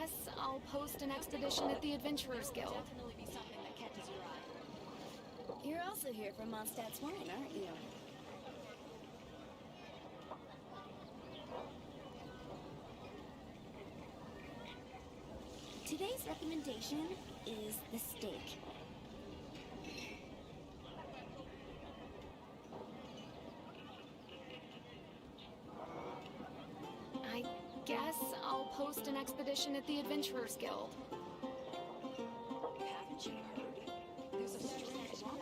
guess I'll post an expedition at the Adventurers Guild. Definitely be something that catches your eye. You're also here for Mondstadt's wine, aren't you? Today's recommendation is the steak. I guess I'll post an expedition at the Adventurers Guild. Haven't you heard? There's a strange one.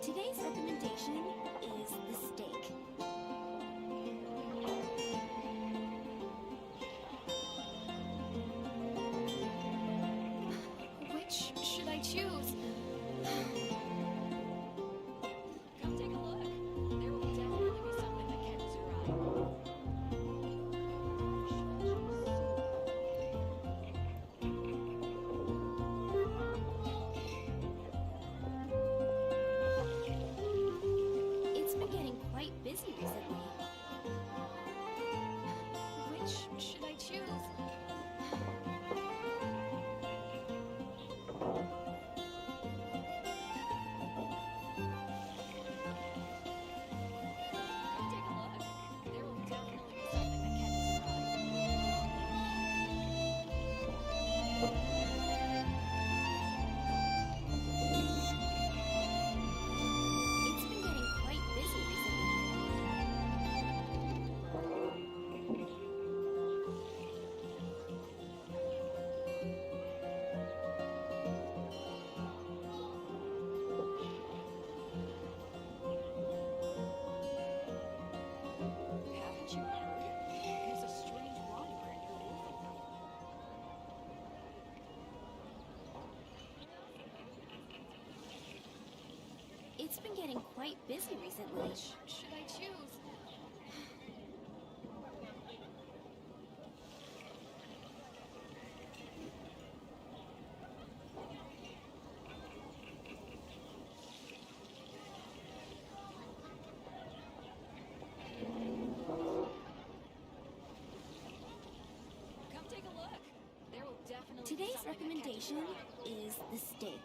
Today's recommendation is the steak. Which should I choose? Come take a look. There will definitely be something that catches your eye. It's been getting quite busy recently. Which should I choose? Come take a look. There will definitely be something that catches your It's been getting quite busy recently. Haven't you heard? There's a strange wanderer near Wolfenbrook. It's been getting quite busy recently. Which should I choose? Come take a look. There will definitely be Today's something that catches recommendation your eye. is the steak.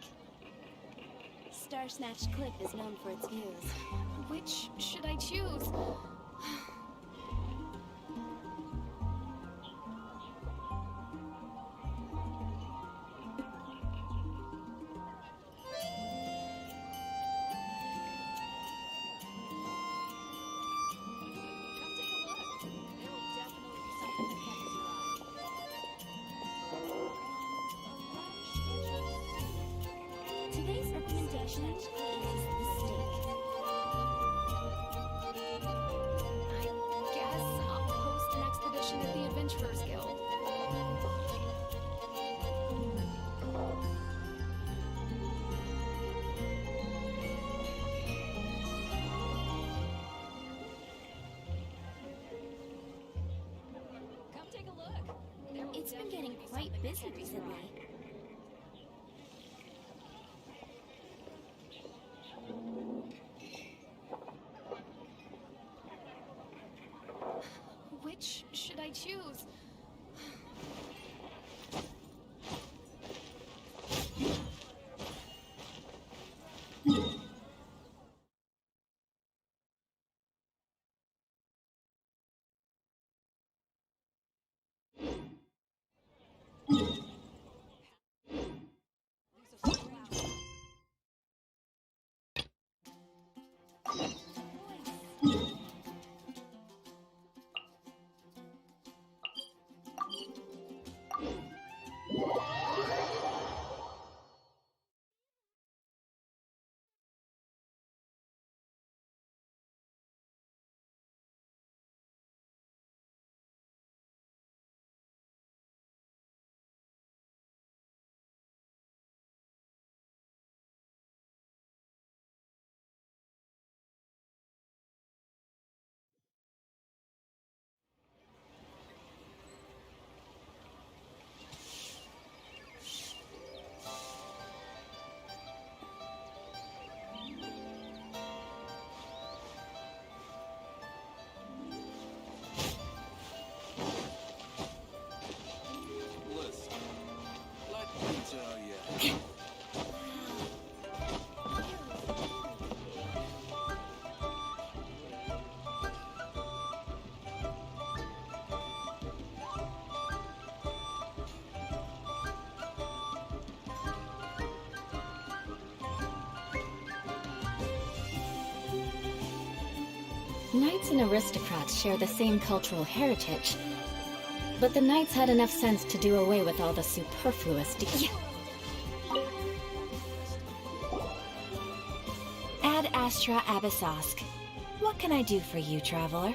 Star Snatch Cliff is known for its views. Which should I choose? Come take a look. There will definitely be something that catches your eye. Today's recommendation is the steak. I guess I'll post an expedition at the Adventurers Guild. Come take a look. There will It's been definitely getting be quite something that busy catches your recently. eye. Which should I choose? There's a strange Knights and aristocrats share the same cultural heritage, but the knights had enough sense to do away with all the superfluous Ad Astra Abyssosk. What can I do for you, traveler?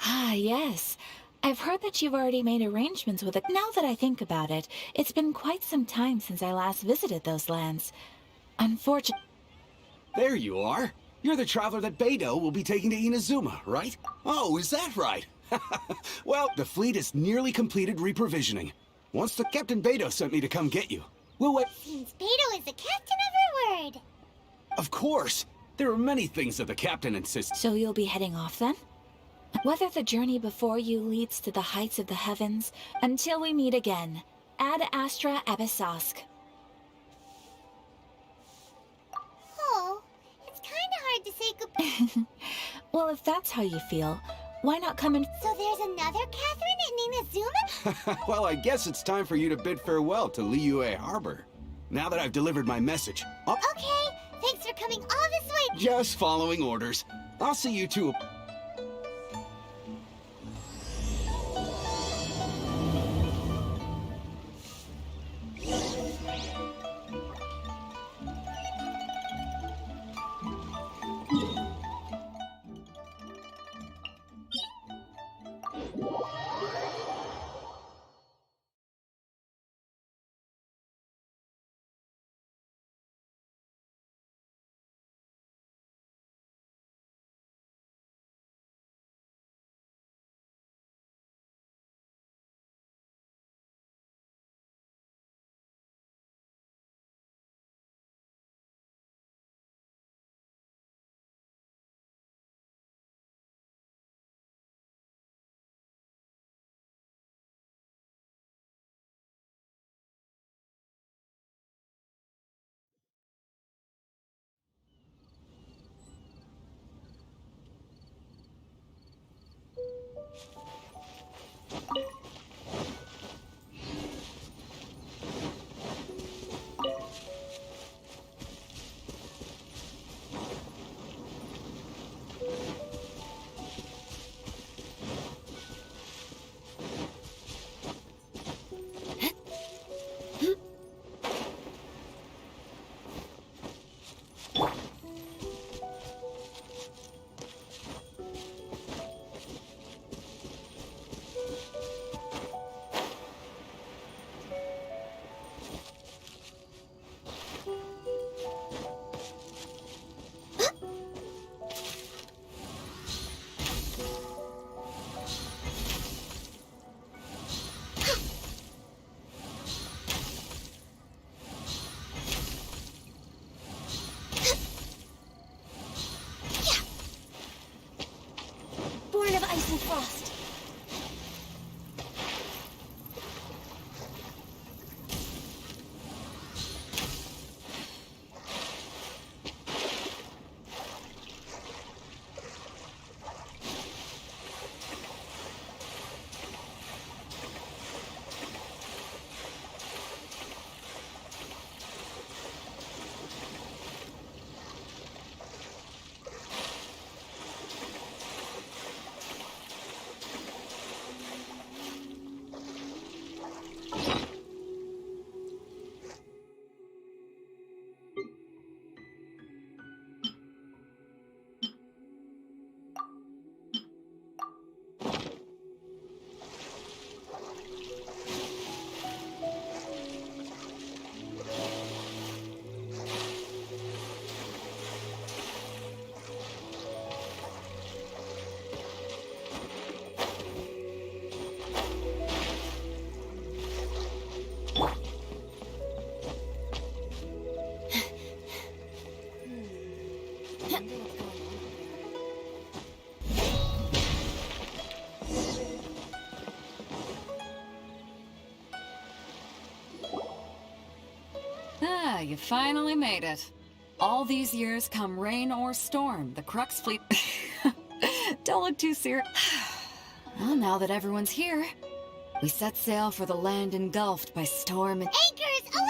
Ah, yes. I've heard that you've already made arrangements with it. Now that I think about it, it's been quite some time since I last visited those lands. Unfortunately. There you are. You're the traveler that Beidou will be taking to Inazuma, right? Oh, is that right? Well, the fleet is nearly completed reprovisioning. Once the Captain Beidou sent me to come get you. We'll wait. Since Beidou is the captain of her word. Of course. There are many things that the captain insists. So you'll be heading off then? Whether the journey before you leads to the heights of the heavens, until we meet again, Ad Astra Abyssosk. Oh, it's kind of hard to say goodbye. Well, if that's how you feel, why not come and... So there's another Catherine in Inazuma? Well, I guess it's time for you to bid farewell to Liyue Harbor. Now that I've delivered my message. Oh, Okay, thanks for coming all this way. just following orders. I'll see you two. Ah, you finally made it. All these years, come rain or storm, the Crux fleet... Don't look too serious. Well, now that everyone's here, we set sail for the land engulfed by storm and... Anchors away!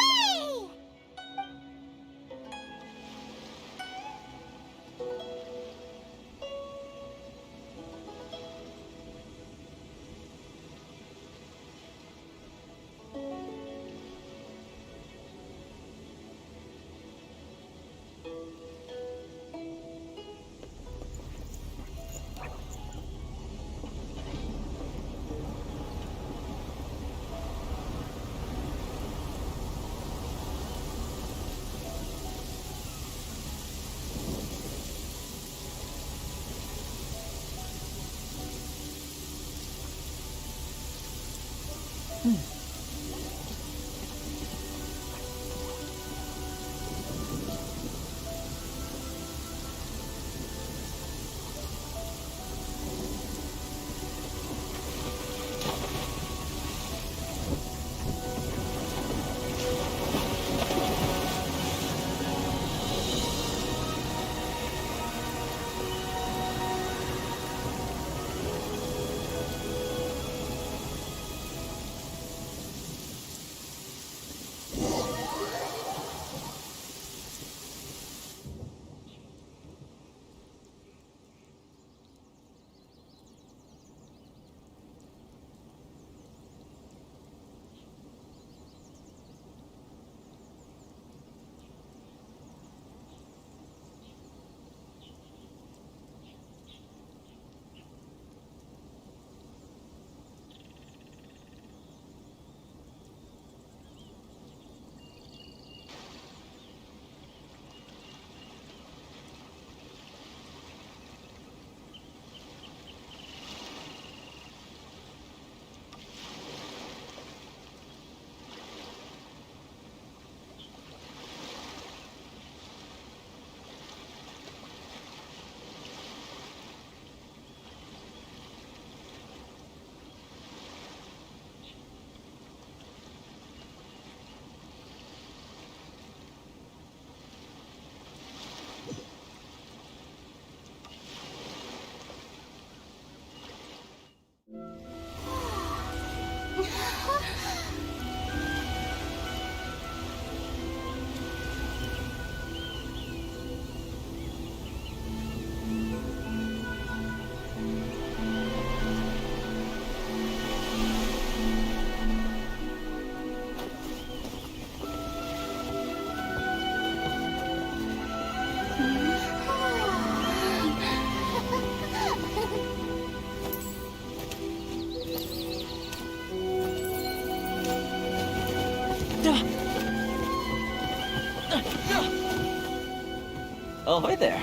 Oh, hi there.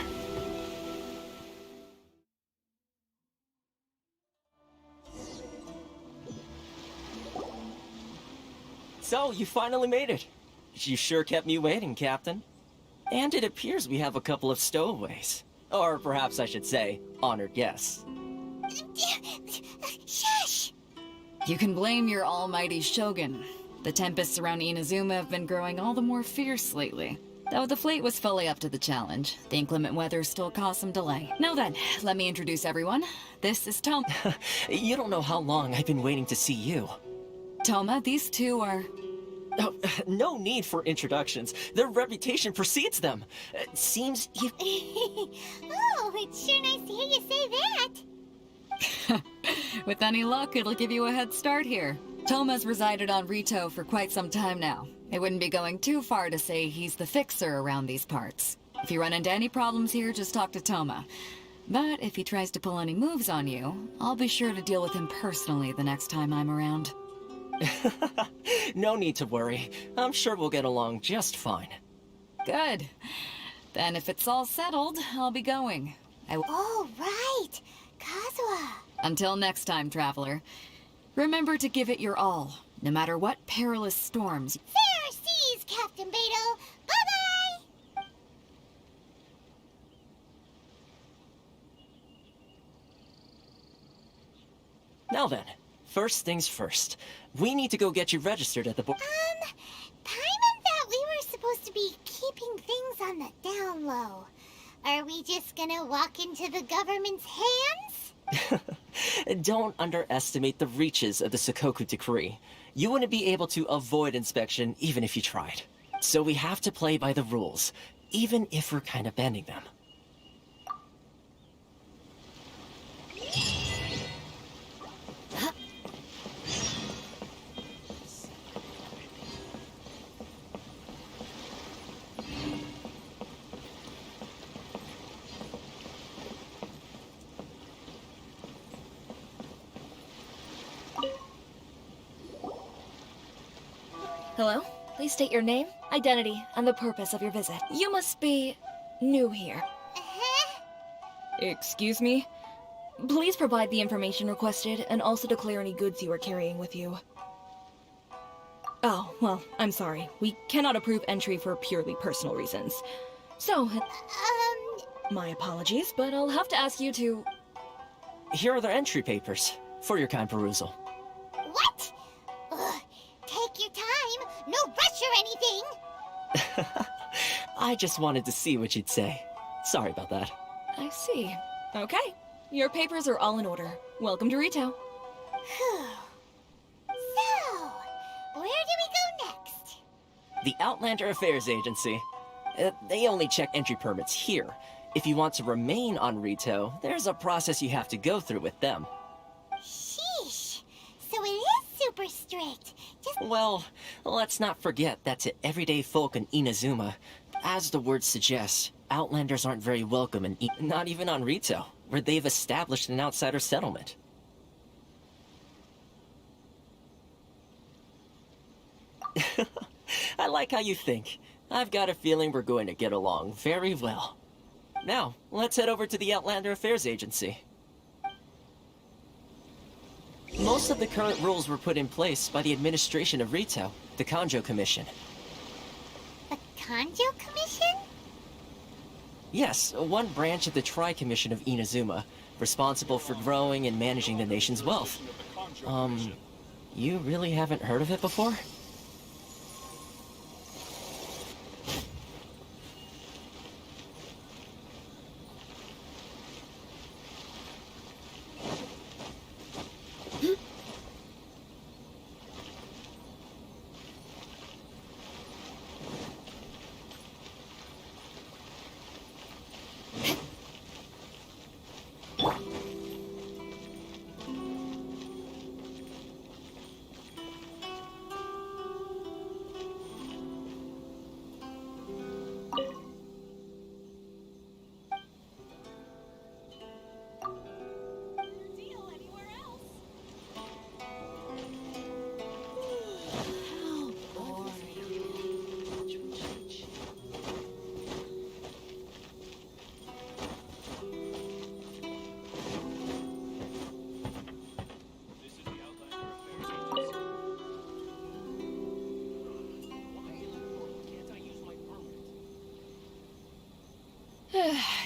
So, you finally made it. You sure kept me waiting, Captain. And it appears we have a couple of stowaways. Or perhaps I should say, honored guests. Shush! You can blame your almighty Shogun. The tempests around Inazuma have been growing all the more fierce lately. Though the fleet was fully up to the challenge, the inclement weather still caused some delay. Now then, let me introduce everyone. This is Toma. You don't know how long I've been waiting to see you. Toma, these two are... Oh, no need for introductions. Their reputation precedes them. Seems you... Oh, it's sure nice to hear you say that. With any luck, it'll give you a head start here. Toma's resided on Rito for quite some time now. It wouldn't be going too far to say he's the fixer around these parts. If you run into any problems here, just talk to Toma. But if he tries to pull any moves on you, I'll be sure to deal with him personally the next time I'm around. No need to worry. I'm sure we'll get along just fine. Good. Then if it's all settled, I'll be going. Oh, right. Kazuha. Until next time, traveler. Remember to give it your all, no matter what perilous storms. Fair seas, Captain Beto. Bye-bye! Now then, first things first. We need to go get you registered at the Paimon thought we were supposed down low. Are we just gonna walk into the government's hands? Don't underestimate the reaches of the Sakoku Decree. You wouldn't be able to avoid inspection even if you tried. So we have to play by the rules, even if we're kind of bending them. Hello? Please state your name, identity, and the purpose of your visit. You must be new here. Excuse me? Please provide the information requested and also declare any goods you are carrying with you. Oh, well, I'm sorry. We cannot approve entry for purely personal reasons. So, my apologies, but I'll have to ask you to... Here are the entry papers, for your kind perusal. What? Ugh, take your time. No rush or anything. I just wanted to see what you'd say. Sorry about that. I see. Okay. Your papers are all in order. Welcome to Rito. Whew. So, where do we go next? The Outlander Affairs Agency. They only check entry permits here. If you want to remain on Rito, there's a process you have to go through with them. Sheesh. So it is super strict. Well, let's not forget that to everyday folk in Inazuma, as the word suggests, Outlanders aren't very welcome in not even on Rito, where they've established an outsider settlement. I like how you think. I've got a feeling we're going to get along very well. Now, let's head over to the Outlander Affairs Agency. Most of the current rules were put in place by the administration of Rito, the Kanjo Commission. The Kanjo Commission? Yes, one branch of the Tri-Commission of Inazuma, responsible for growing and managing the nation's wealth. You really haven't heard of it before?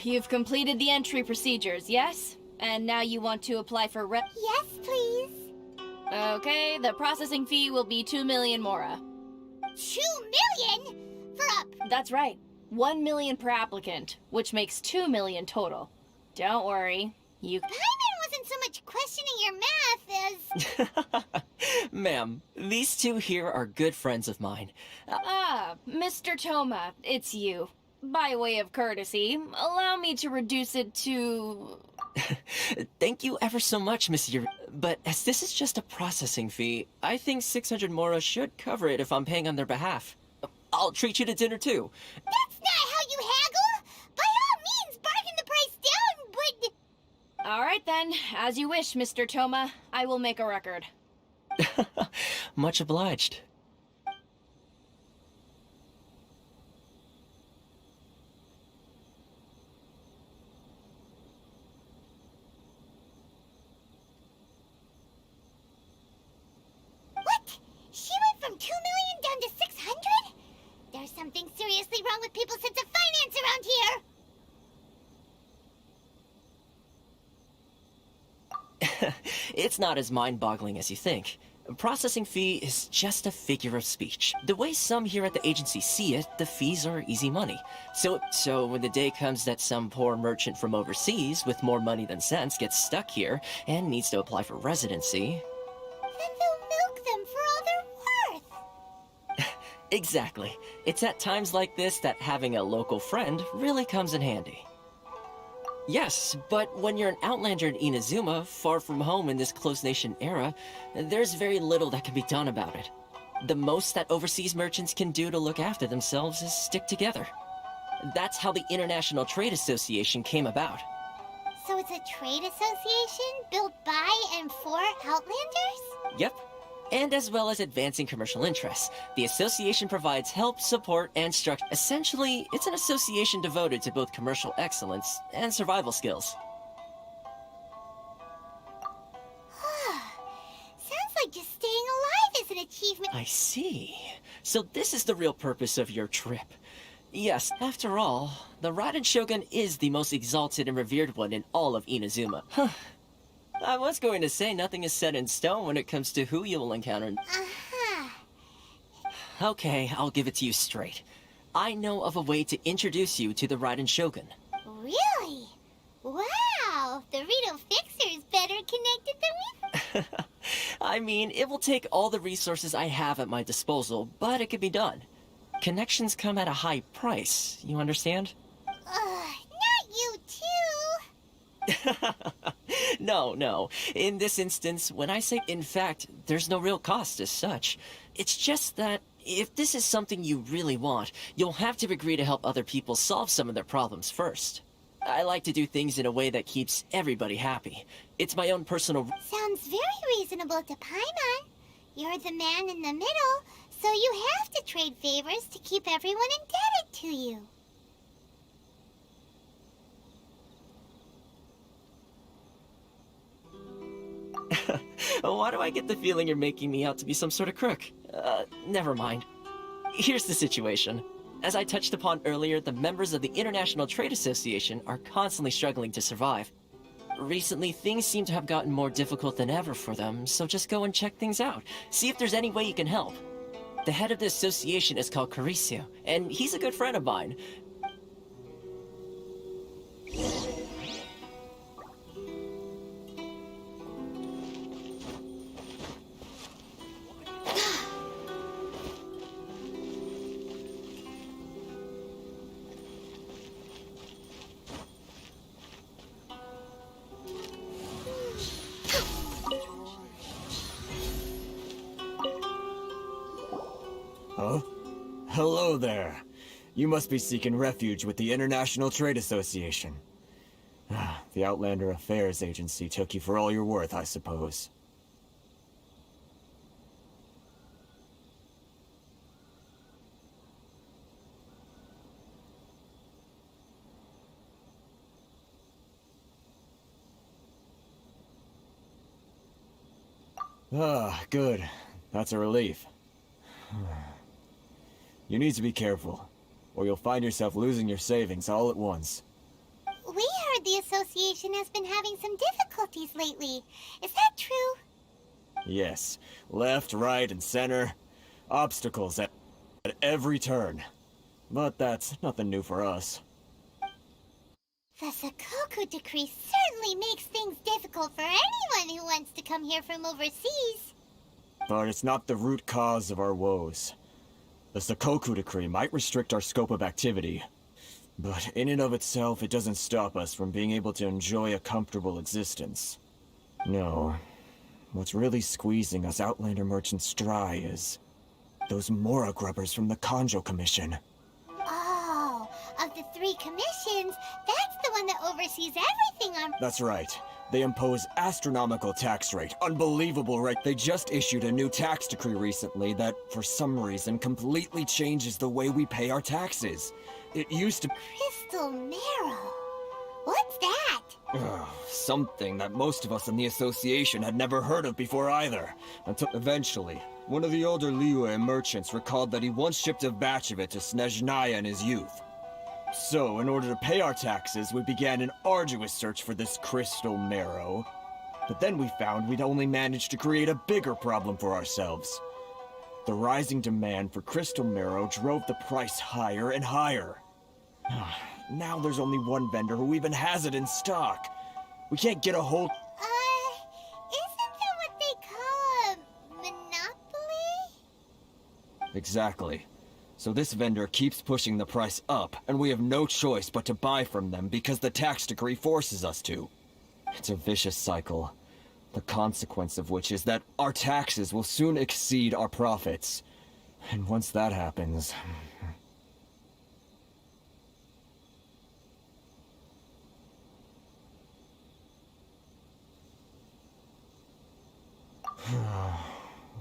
You've completed the entry procedures, yes? And now you want to apply for Yes, please. Okay, the processing fee will be 2 million mora. 2 million? For a... That's right. 1 million per applicant, which makes 2 million total. Don't worry. Paimon wasn't so much questioning your math as... Ma'am, these two here are good friends of mine. Mr. Toma, it's you. By way of courtesy, allow me to reduce it to... Thank you ever so much, Monsieur. But as this is just a processing fee, I think 600 mora should cover it if I'm paying on their behalf. I'll treat you to dinner too. That's not how you haggle! By all means, bargain the price down, but... Alright then, as you wish, Mr. Toma. I will make a record. Much obliged. What? She went from 2 million down to 600? There's something seriously wrong with people's sense of finance around here! It's not as mind-boggling as you think. Processing fee is just a figure of speech. The way some here at the agency see it, the fees are easy money. So when the day comes that some poor merchant from overseas with more money than sense gets stuck here and needs to apply for residency... Then they'll milk them for all they're worth. Exactly. It's at times like this that having a local friend really comes in handy. Yes, but when you're an outlander in Inazuma, far from home in this closed nation era, there's very little that can be done about it. The most that overseas merchants can do to look after themselves is stick together. That's how the International Trade Association came about. So it's a trade association built by and for Outlanders? Yep. And as well as advancing commercial interests, the association provides help, support, and structure. Essentially, it's an association devoted to both commercial excellence and survival skills. Sounds like just staying alive is an achievement. I see. So this is the real purpose of your trip. Yes, after all, the Raiden Shogun is the most exalted and revered one in all of Inazuma. Huh. I was going to say nothing is set in stone when it comes to who you will encounter. Uh-huh. Okay, I'll give it to you straight. I know of a way to introduce you to the Raiden Shogun. Really? Wow, the Rito Fixer is better connected than we... I mean, it will take all the resources I have at my disposal, but it can be done. Connections come at a high price, you understand? Not you too. No. In this instance, when I say in fact, there's no real cost as such. It's just that if this is something you really want, you'll have to agree to help other people solve some of their problems first. I like to do things in a way that keeps everybody happy. It's my own personal... Sounds very reasonable to Paimon. You're the man in the middle, so you have to trade favors to keep everyone indebted to you. Why do I get the feeling you're making me out to be some sort of crook? Never mind. Here's the situation. As I touched upon earlier, the members of the International Trade Association are constantly struggling to survive. Recently, things seem to have gotten more difficult than ever for them, so just go and check things out. See if there's any way you can help. The head of the association is called Caricio, and he's a good friend of mine. Huh? Hello there. You must be seeking refuge with the International Trade Association. The Outlander Affairs Agency took you for all you're worth, I suppose. Good. That's a relief. You need to be careful, or you'll find yourself losing your savings all at once. We heard the association has been having some difficulties lately. Is that true? Yes. Left, right, and center. Obstacles at every turn. But that's nothing new for us. The Sakoku Decree certainly makes things difficult for anyone who wants to come here from overseas. But it's not the root cause of our woes. The Sakoku Decree might restrict our scope of activity, but in and of itself, it doesn't stop us from being able to enjoy a comfortable existence. No. What's really squeezing us Outlander merchants dry is those Mora grubbers from the Kanjo Commission. Oh, of the 3 commissions, that's the one that oversees everything on... That's right. They impose astronomical tax rate. Unbelievable, right? They just issued a new tax decree recently that, for some reason, completely changes the way we pay our taxes. It used to... Crystal Marrow? What's that? Something that most of us in the association had never heard of before either. Until eventually, one of the older Liyue merchants recalled that he once shipped a batch of it to Snezhnaya in his youth. So, in order to pay our taxes, we began an arduous search for this crystal marrow. But then we found we'd only managed to create a bigger problem for ourselves. The rising demand for crystal marrow drove the price higher and higher. Now there's only one vendor who even has it in stock. We can't get a hold... Isn't that what they call a monopoly? Exactly. So this vendor keeps pushing the price up, and we have no choice but to buy from them because the tax decree forces us to. It's a vicious cycle, the consequence of which is that our taxes will soon exceed our profits. And once that happens...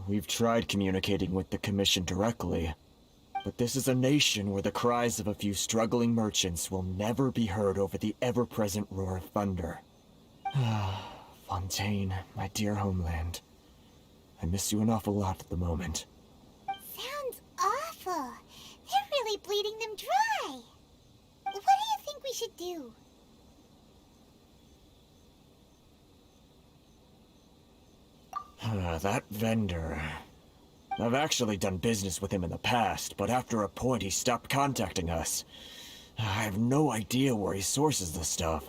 We've tried communicating with the Commission directly, but this is a nation where the cries of a few struggling merchants will never be heard over the ever-present roar of thunder. Fontaine, my dear homeland. I miss you an awful lot at the moment. Sounds awful. They're really bleeding them dry. What do you think we should do? That vendor... I've actually done business with him in the past, but after a point he stopped contacting us. I have no idea where he sources the stuff.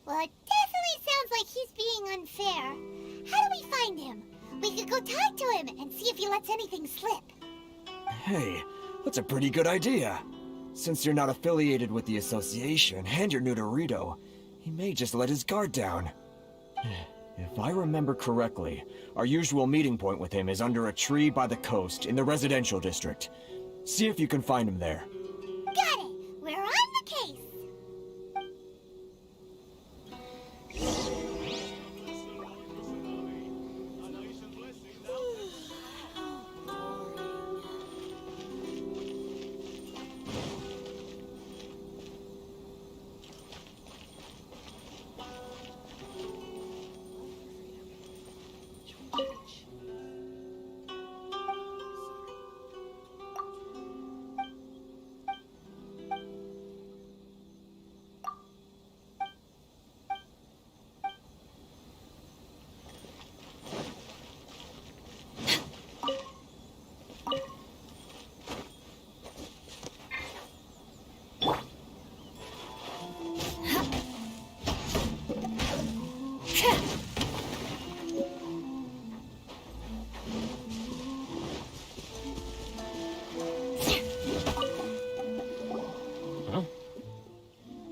Well, it definitely sounds like he's being unfair. How do we find him? We could go talk to him and see if he lets anything slip. Hey, that's a pretty good idea. Since you're not affiliated with the association and you're new to Rito, he may just let his guard down. If I remember correctly, our usual meeting point with him is under a tree by the coast in the residential district. See if you can find him there. Got it! We're on the case!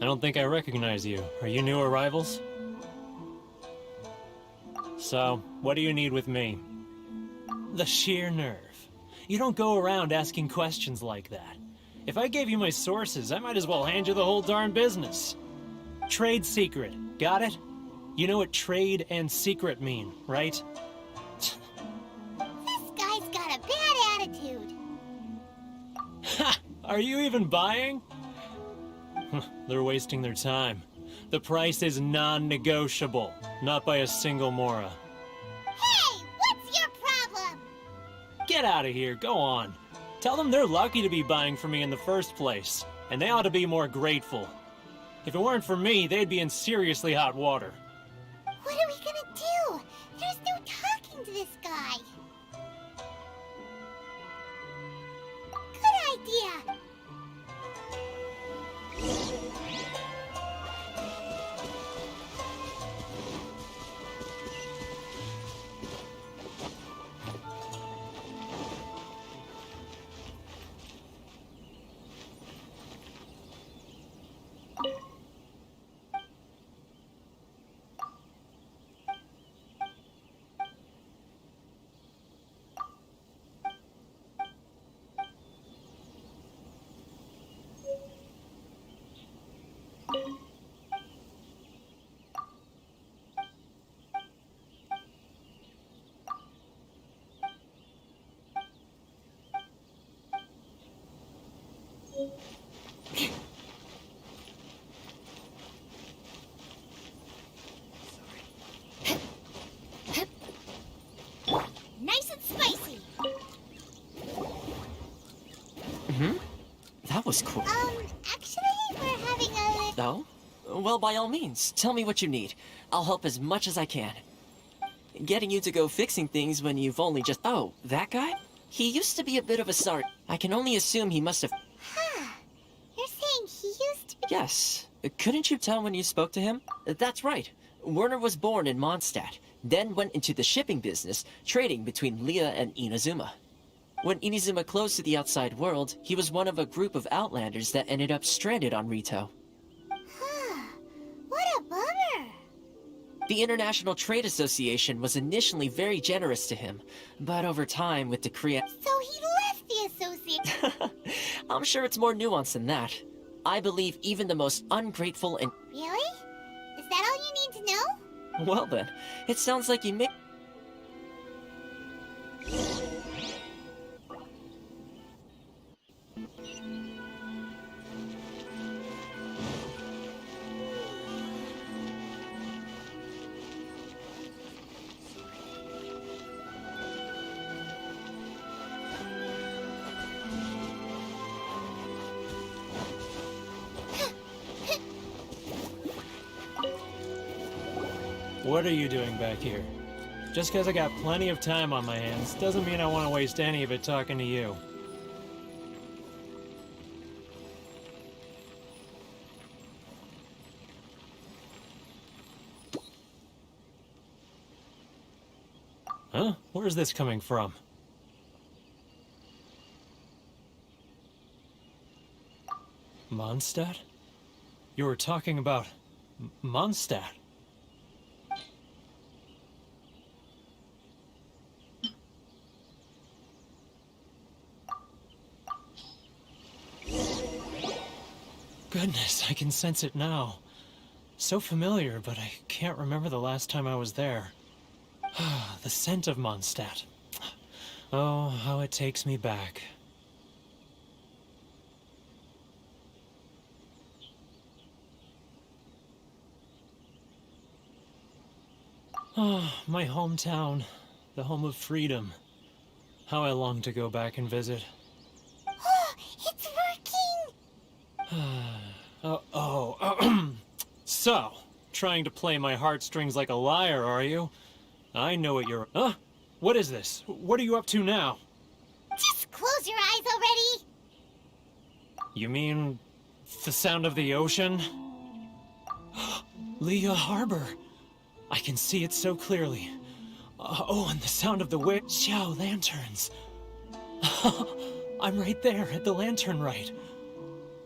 I don't think I recognize you. Are you new arrivals? So, what do you need with me? The sheer nerve. You don't go around asking questions like that. If I gave you my sources, I might as well hand you the whole darn business. Trade secret. Got it? You know what trade and secret mean, right? This guy's got a bad attitude. Ha! Are you even buying? They're wasting their time. The price is non-negotiable, not by a single Mora. Hey, what's your problem? Get out of here, go on. Tell them they're lucky to be buying from me in the first place, and they ought to be more grateful. If it weren't for me, they'd be in seriously hot water. What are we gonna do? There's no talking to this guy. Good idea. Nice and spicy. That was cool. Actually, we're having a... Oh? Well, by all means, tell me what you need. I'll help as much as I can. Getting you to go fixing things when you've only just... Oh, that guy? He used to be a bit of a sorry. I can only assume he must have... Huh. You're saying he used to be... Yes. Couldn't you tell when you spoke to him? That's right. Werner was born in Mondstadt, then went into the shipping business, trading between Leah and Inazuma. When Inazuma closed to the outside world, he was one of a group of outlanders that ended up stranded on Rito. Huh. What a bummer. The International Trade Association was initially very generous to him, but over time with the So he left the association. I'm sure it's more nuanced than that. I believe even the most ungrateful and... Really? Is that all you need to know? Well then, it sounds like you may... What are you doing back here? Just because I got plenty of time on my hands doesn't mean I want to waste any of it talking to you. Huh? Where's this coming from? Mondstadt? You were talking about... Mondstadt? Goodness, I can sense it now. So familiar, but I can't remember the last time I was there. The scent of Mondstadt. Oh, how it takes me back. Oh, my hometown. The home of freedom. How I long to go back and visit. It's working! So, trying to play my heartstrings like a liar, are you? I know what you're... Huh? What is this? What are you up to now? Just close your eyes already! You mean... the sound of the ocean? Leah Harbor. I can see it so clearly. Oh, and the sound of the Xiao lanterns. I'm right there at the lantern right.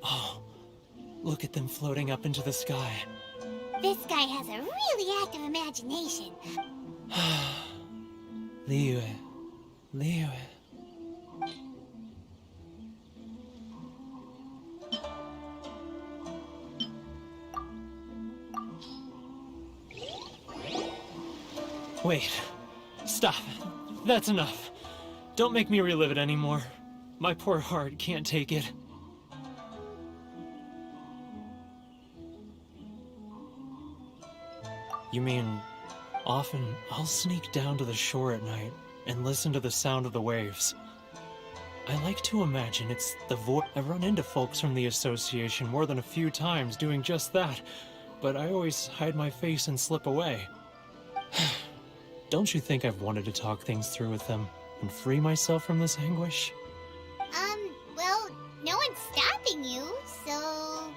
Oh, look at them floating up into the sky. This guy has a really active imagination. Liyue. Liyue. Wait. Stop. That's enough. Don't make me relive it anymore. My poor heart can't take it. You mean, often I'll sneak down to the shore at night and listen to the sound of the waves. I like to imagine it's the voice. I've run into folks from the association more than a few times doing just that, but I always hide my face and slip away. Don't you think I've wanted to talk things through with them and free myself from this anguish? Well, no one's stopping you, so...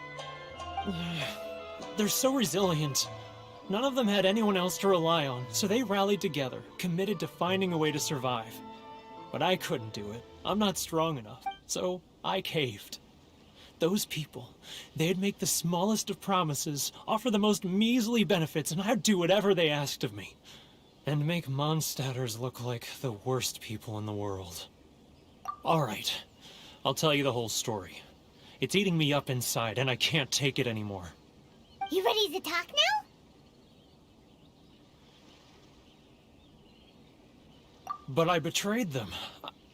They're so resilient. None of them had anyone else to rely on, so they rallied together, committed to finding a way to survive. But I couldn't do it. I'm not strong enough, so I caved. Those people, they'd make the smallest of promises, offer the most measly benefits, and I'd do whatever they asked of me. And make Mondstadters look like the worst people in the world. Alright, I'll tell you the whole story. It's eating me up inside, and I can't take it anymore. You ready to talk now? But I betrayed them.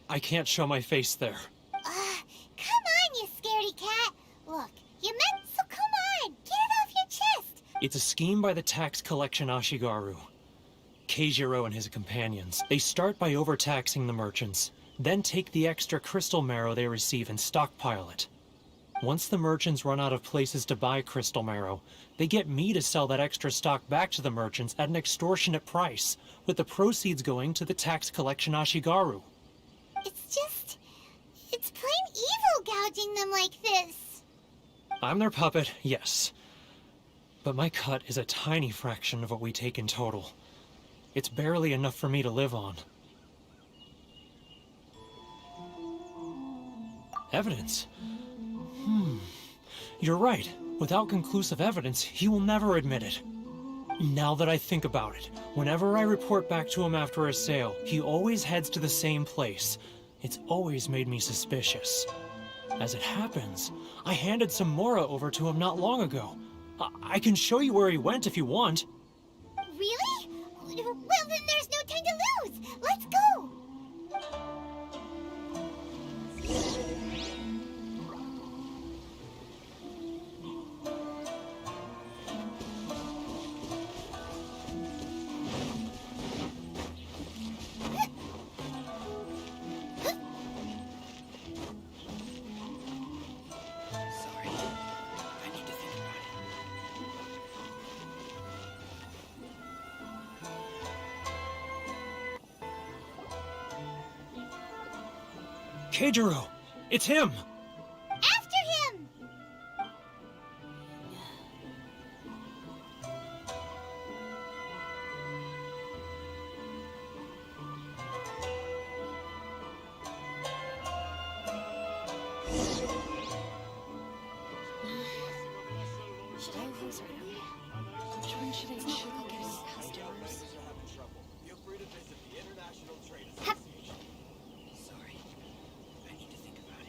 I can't show my face there. Come on, you scaredy cat. Look, you meant, so come on, get it off your chest. It's a scheme by the tax collection Ashigaru. Keijiro and his companions. They start by overtaxing the merchants, then take the extra crystal marrow they receive and stockpile it. Once the merchants run out of places to buy crystal marrow, they get me to sell that extra stock back to the merchants at an extortionate price, with the proceeds going to the tax collection Ashigaru. It's plain evil gouging them like this. I'm their puppet, yes. But my cut is a tiny fraction of what we take in total. It's barely enough for me to live on. Evidence? You're right. Without conclusive evidence, he will never admit it. Now that I think about it, whenever I report back to him after a sale, he always heads to the same place. It's always made me suspicious. As it happens, I handed some Mora over to him not long ago. I can show you where he went if you want. Really? Well, then there's no time to lose. Let's go. Keijiro! It's him! After him! Should I close right now? Which one should I choose? Customers. Feel free to visit the International Trade Hup. Sorry. I need to think about it.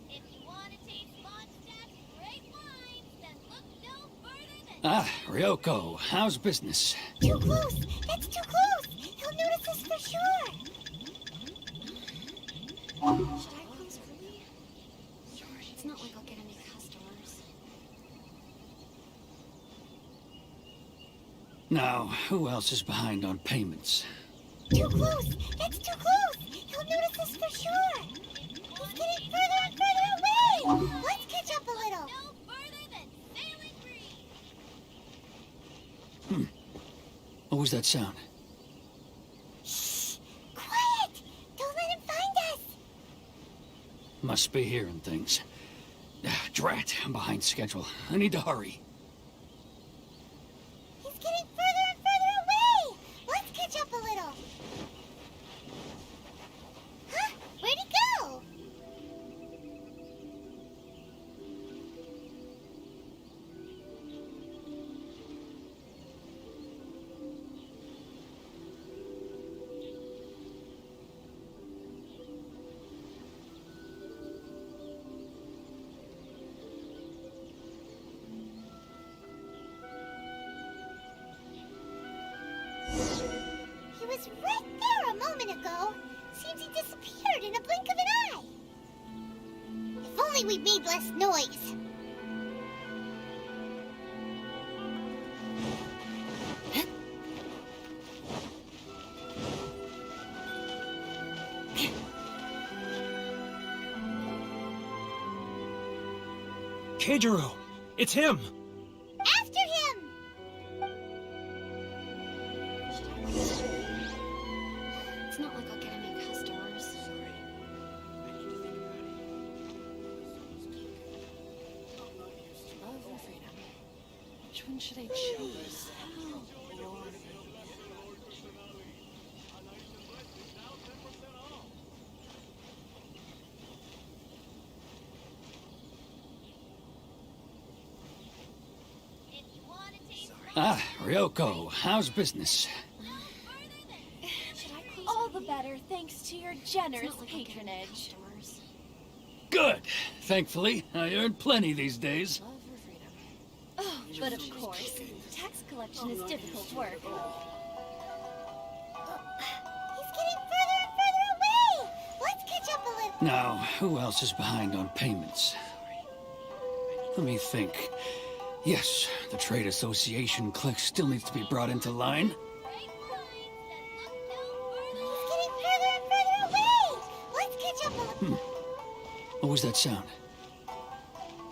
If you want to taste Mondstadt's great wines, then look no further than... Ah, Ryoko, how's business? Too close! That's too close! He'll notice us for sure! Should I close early? It's not like I'll get any customers. Now, who else is behind on payments? Too close! That's too close! He'll notice us for sure! He's getting further and further away! Let's catch up a little! No further than sailing breeze! What was that sound? Shh! Quiet! Don't let him find us! Must be hearing things. Drat, I'm behind schedule. I need to hurry. He's getting further and further away! Let's catch up a little! Huh? Where'd he go? He was right there a moment ago. Seems he disappeared in a blink of an eye. If only we'd made less noise. Keijiro! It's him! After him! It's not like I'll get any customers. Sorry. I need to think about it. Love or freedom? Which one should I choose? If you want to taste Ah, Ryoko, how's business? Should I close All the better thanks to your It's generous not like I'll get any patronage. customers. Good. Thankfully, I earn plenty these days. Love or freedom? Oh, but of course, tax collection is difficult work. He's getting further and further away! Let's catch up a little. Now, who else is behind on payments? Let me think. Yes, the trade association clique still needs to be brought into line. He's getting further and further away! Let's catch up a little. What was that sound?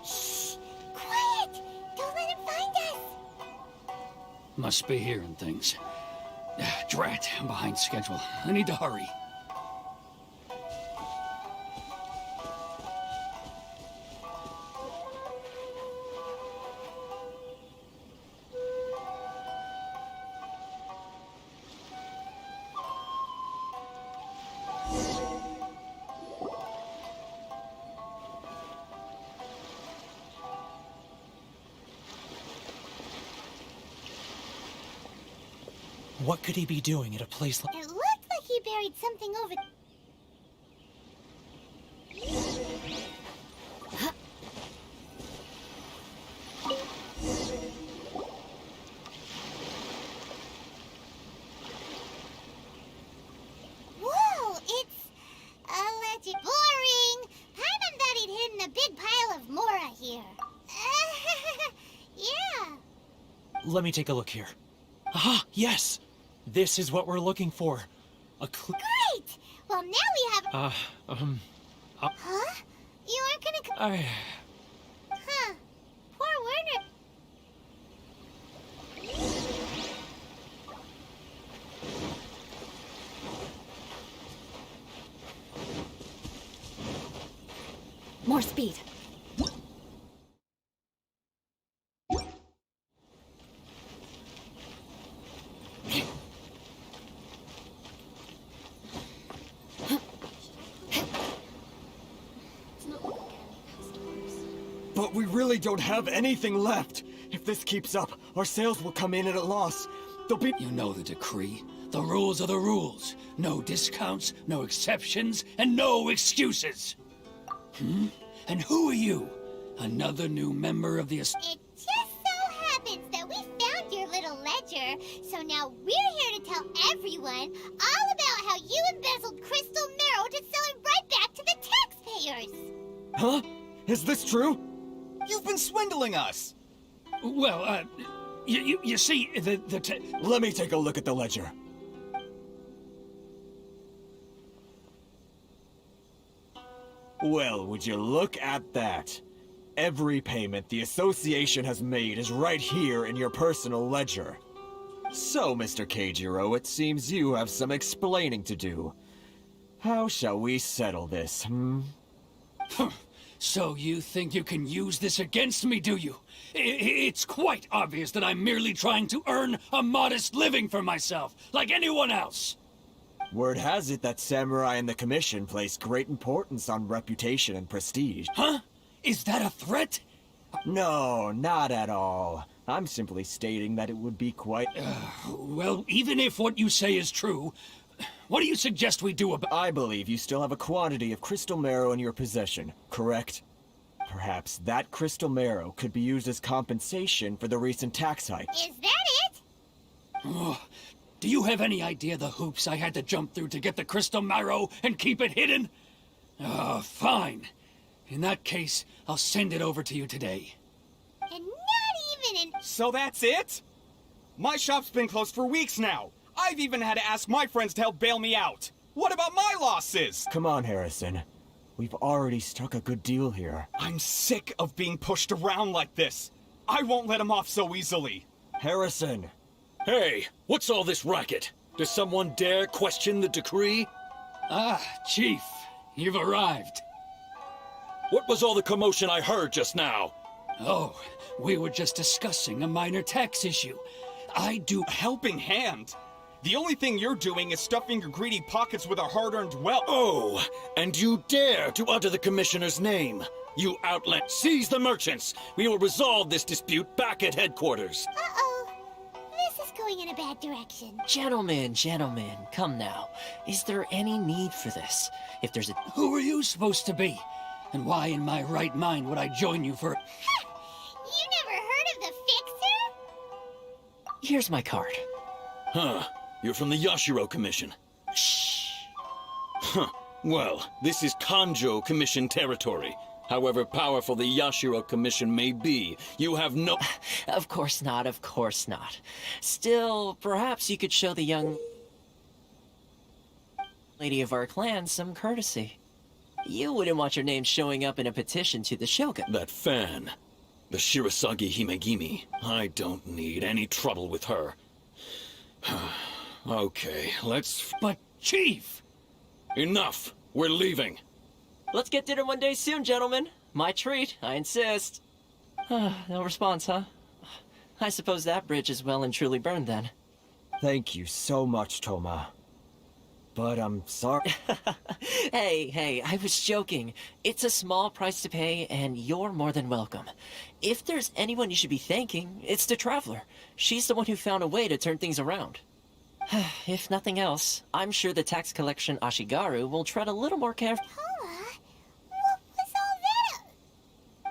Shh! Quiet! Don't let him find us! Must be hearing things. Drat, I'm behind schedule. I need to hurry. What could he be doing at a place like... It looked like he buried something over... Whoa, it's... alleged. Boring! Paimon thought he'd hidden a big pile of Mora here. Yeah. Let me take a look here. Ah, yes! This is what we're looking for. A Great! Well, now we have... Huh? You aren't gonna... Huh. Poor Werner. More speed. But we really don't have anything left. If this keeps up, our sales will come in at a loss. There'll be... You know the decree. The rules are the rules. No discounts, no exceptions, and no excuses. And who are you? Another new member of the... It just so happens that we found your little ledger, so now we're here to tell everyone all about how you embezzled crystal marrow to sell it right back to the taxpayers. Huh? Is this true? You've been swindling us! Well, you see, Let me take a look at the ledger. Well, would you look at that? Every payment the association has made is right here in your personal ledger. So, Mr. Keijiro, it seems you have some explaining to do. How shall we settle this, So you think you can use this against me, do you? It's quite obvious that I'm merely trying to earn a modest living for myself, like anyone else. Word has it that Samurai and the Commission place great importance on reputation and prestige. Huh? Is that a threat? No, not at all. I'm simply stating that it would be quite... Well, even if what you say is true, what do you suggest we do about... I believe you still have a quantity of crystal marrow in your possession, correct? Perhaps that crystal marrow could be used as compensation for the recent tax hike. Is that it? Oh, do you have any idea the hoops I had to jump through to get the crystal marrow and keep it hidden? Fine. In that case, I'll send it over to you today. And not even an... So that's it? My shop's been closed for weeks now. I've even had to ask my friends to help bail me out. What about my losses? Come on, Harrison. We've already struck a good deal here. I'm sick of being pushed around like this. I won't let him off so easily. Harrison! Hey, what's all this racket? Does someone dare question the decree? Ah, Chief, you've arrived. What was all the commotion I heard just now? Oh, we were just discussing a minor tax issue. I do... A helping hand? The only thing you're doing is stuffing your greedy pockets with our hard-earned wealth. Oh, and you dare to utter the Commissioner's name. You outlet, seize the merchants. We will resolve this dispute back at headquarters. Uh-oh. This is going in a bad direction. Gentlemen, come now. Is there any need for this? If there's a... Who are you supposed to be? And why in my right mind would I join you for... You never heard of the Fixer? Here's my card. Huh. You're from the Yashiro Commission. Shh. Huh. Well, this is Kanjo Commission territory. However powerful the Yashiro Commission may be, you have no— Of course not, of course not. Still, perhaps you could show the young lady of our clan some courtesy. You wouldn't want your name showing up in a petition to the Shogun. That fan, the Shirasagi Himegimi. I don't need any trouble with her. Okay, let's— But, Chief! Enough! We're leaving! Let's get dinner one day soon, gentlemen. My treat, I insist. No response, huh? I suppose that bridge is well and truly burned then. Thank you so much, Toma. But I'm sorry. Hey, I was joking. It's a small price to pay, and you're more than welcome. If there's anyone you should be thanking, it's the Traveler. She's the one who found a way to turn things around. If nothing else, I'm sure the tax collection Ashigaru will tread a little more carefully. What was all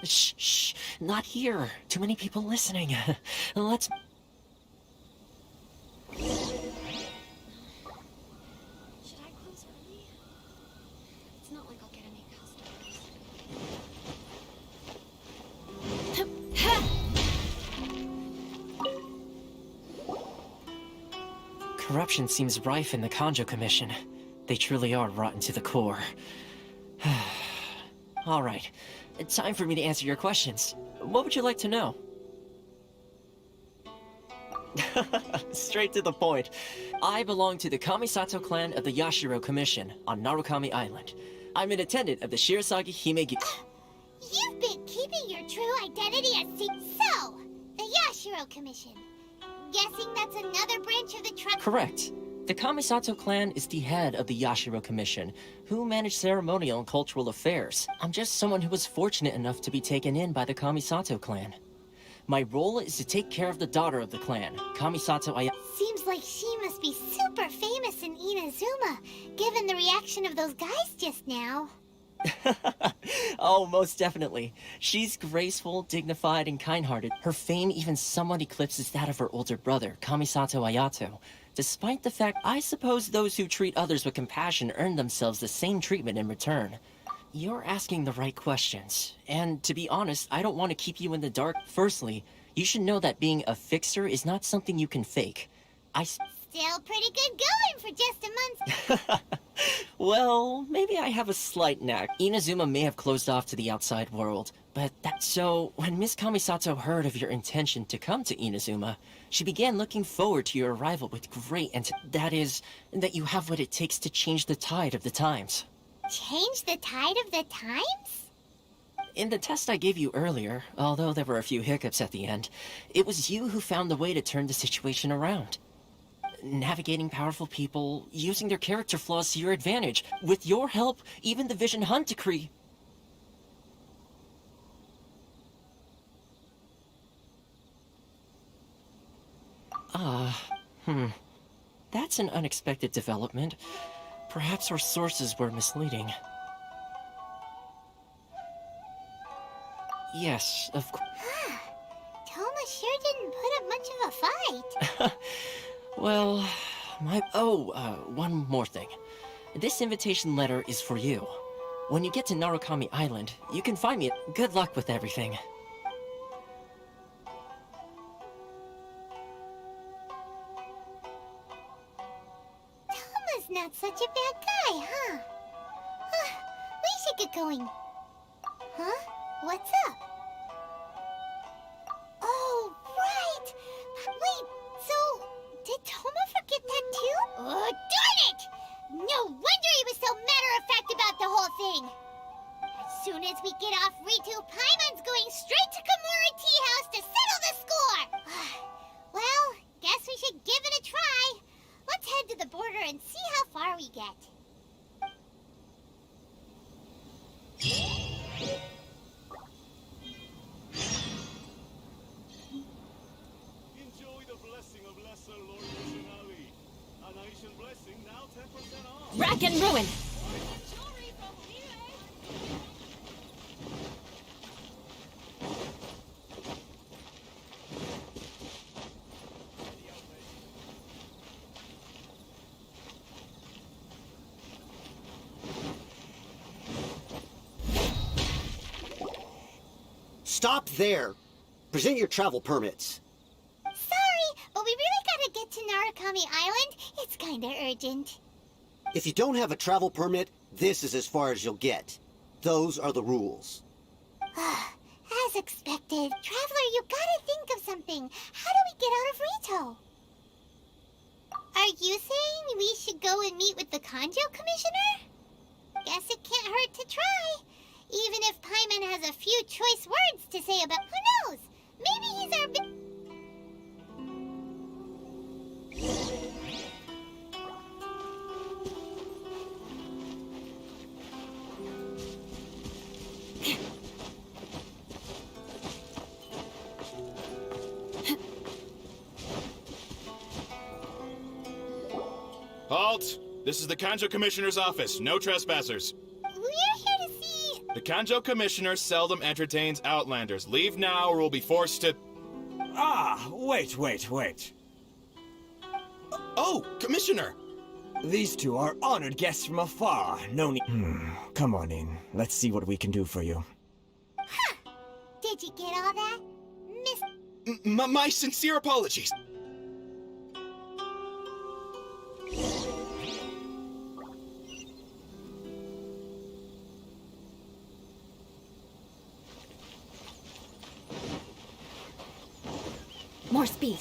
that? Shh, not here. Too many people listening. Let's... Should I close early? It's not like I'll get any customers. Corruption seems rife in the Kanjo Commission. They truly are rotten to the core. All right. Time for me to answer your questions. What would you like to know? Straight to the point. I belong to the Kamisato clan of the Yashiro Commission on Narukami Island. I'm an attendant of the Shirasagi Himegi. You've been keeping your true identity a secret. So, the Yashiro Commission. Guessing that's another branch of the trust. Correct. The Kamisato clan is the head of the Yashiro Commission, who manage ceremonial and cultural affairs. I'm just someone who was fortunate enough to be taken in by the Kamisato clan. My role is to take care of the daughter of the clan, Kamisato Aya. Seems like she must be super famous in Inazuma, given the reaction of those guys just now. Oh, most definitely. She's graceful, dignified, and kind-hearted. Her fame even somewhat eclipses that of her older brother, Kamisato Ayato. Despite the fact, I suppose those who treat others with compassion earn themselves the same treatment in return. You're asking the right questions. And to be honest, I don't want to keep you in the dark. Firstly, you should know that being a fixer is not something you can fake. Still pretty good going for just a month. Well, maybe I have a slight knack. Inazuma may have closed off to the outside world, but so when Miss Kamisato heard of your intention to come to Inazuma, she began looking forward to your arrival with great that is, that you have what it takes to change the tide of the times. Change the tide of the times? In the test I gave you earlier, although there were a few hiccups at the end, it was you who found the way to turn the situation around. Navigating powerful people, using their character flaws to your advantage. With your help, even the Vision Hunt Decree. That's an unexpected development. Perhaps our sources were misleading. Yes, of course. Toma sure didn't put up much of a fight. Well, one more thing. This invitation letter is for you. When you get to Narukami Island, you can find me. Good luck with everything. Toma's not such a bad guy, huh? We should get going. Huh? What's up? Oh, right! Wait, so did Toma forget that too? Oh, darn it! No wonder he was so matter-of-fact about the whole thing. As soon as we get off Ritu, Paimon's going straight to Komura Tea House to settle the score! Well, guess we should give it a try. Let's head to the border and see how far we get. Enjoy the blessing of Lesser Lord Missionary. An Ancient blessing now 10% off. Rack and ruin! stop there. Present your travel permits. Sorry, but we really gotta get to Narukami Island. It's kinda urgent. If you don't have a travel permit, this is as far as you'll get. Those are the rules. As expected. Traveler, you gotta think of something. How do we get out of Rito? Are you saying we should go and meet with the Kanjo Commissioner? Guess it can't hurt to try. Even if Paimon has a few choice words to say about... Who knows? Maybe he's our... Halt! This is the Kanjo Commissioner's office. No trespassers. We're here to see... The Kanjo Commissioner seldom entertains Outlanders. Leave now or we'll be forced to... Ah, wait. Oh, Commissioner! These two are honored guests from afar. No need... Come on in. Let's see what we can do for you. Huh. Did you get all that? Miss... My sincere apologies. More speed.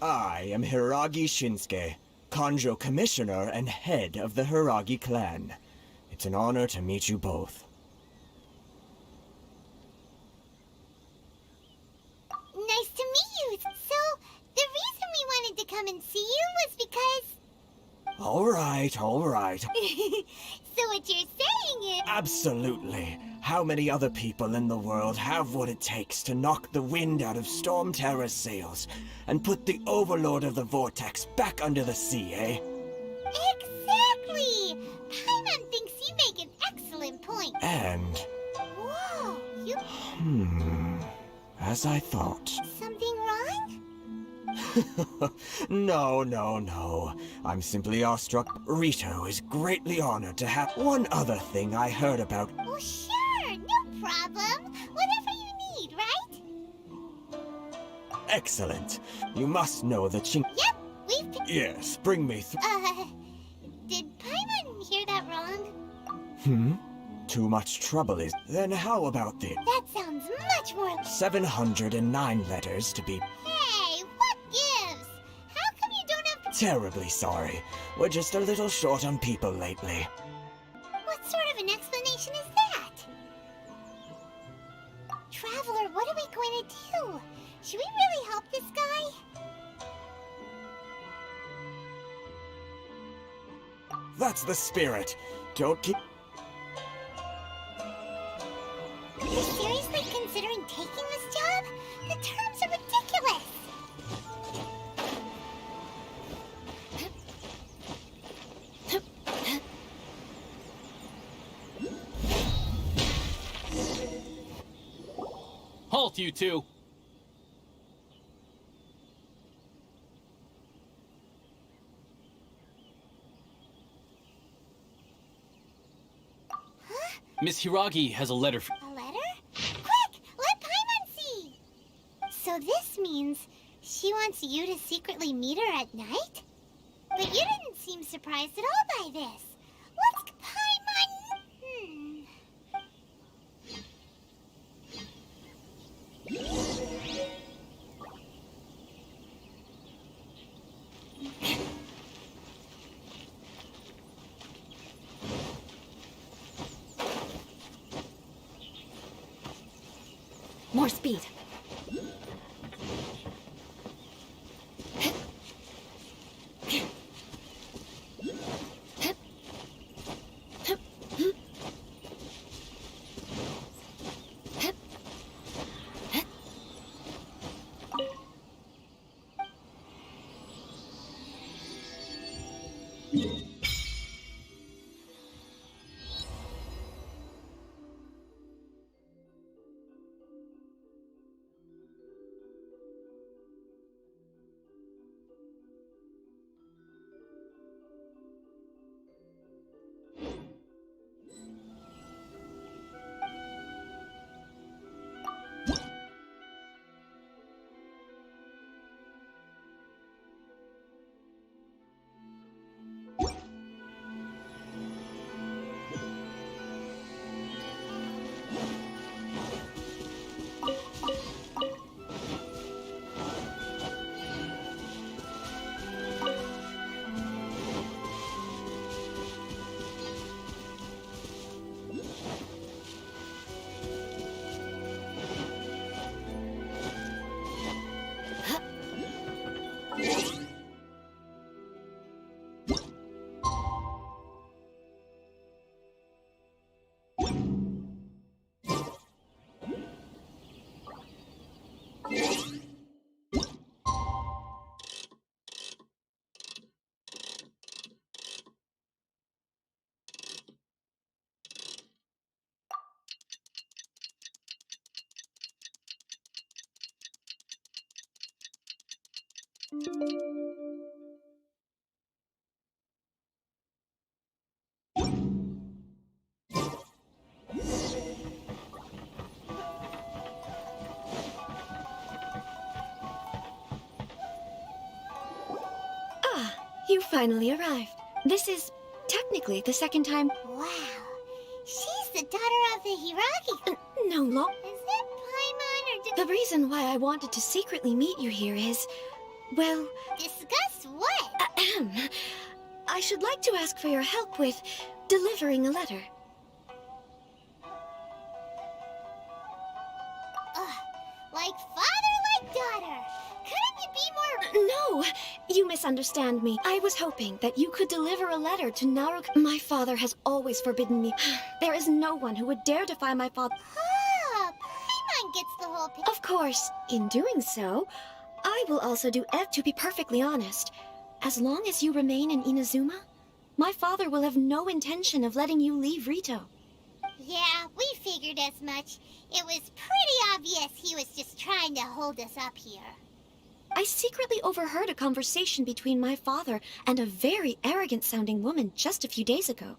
I am Hiragi Shinsuke, Kanjo Commissioner and head of the Hiragi clan. It's an honor to meet you both. Nice to meet you. So, the reason we wanted to come and see you was because... All right. So what you're saying is... Absolutely. How many other people in the world have what it takes to knock the wind out of Storm Terror's sails and put the Overlord of the Vortex back under the sea, eh? Exactly! Paimon thinks you make an excellent point. And... Whoa, you... as I thought. Something wrong? No. I'm simply awestruck. Rito is greatly honored to have one other thing I heard about. Oh, sure, no problem. Whatever you need, right? Excellent. You must know the chink... Yep, we've... Yes, bring me through. Did Paimon hear that wrong? Too much trouble is... Then how about the... That sounds much more... 709 letters to be... Hey, what gives? How come you don't have... Terribly sorry. We're just a little short on people lately. What sort of an explanation is that? Traveler, what are we going to do? Should we really help this guy? That's the spirit. Don't keep... Are you seriously considering taking this job? The terms are ridiculous! Halt, you two! Miss Hiragi has a letter for... A letter? Quick! Let Paimon see! So this means she wants you to secretly meet her at night? But you didn't seem surprised at all by this. What's Paimon... More speed. Ah, you finally arrived. This is technically the second time. Wow. She's the daughter of the Hiragi. No, Lo. Is that Paimon or did... The reason why I wanted to secretly meet you here is, well... Discuss what? Ahem. I should like to ask for your help with delivering a letter. Like father, like daughter. Couldn't you be more... No, you misunderstand me. I was hoping that you could deliver a letter to Naruto. My father has always forbidden me. There is no one who would dare defy my father. Ah, Paimon gets the whole picture. Of course, in doing so, I will also do to be perfectly honest. As long as you remain in Inazuma, my father will have no intention of letting you leave Rito. Yeah, we figured as much. It was pretty obvious he was just trying to hold us up here. I secretly overheard a conversation between my father and a very arrogant-sounding woman just a few days ago.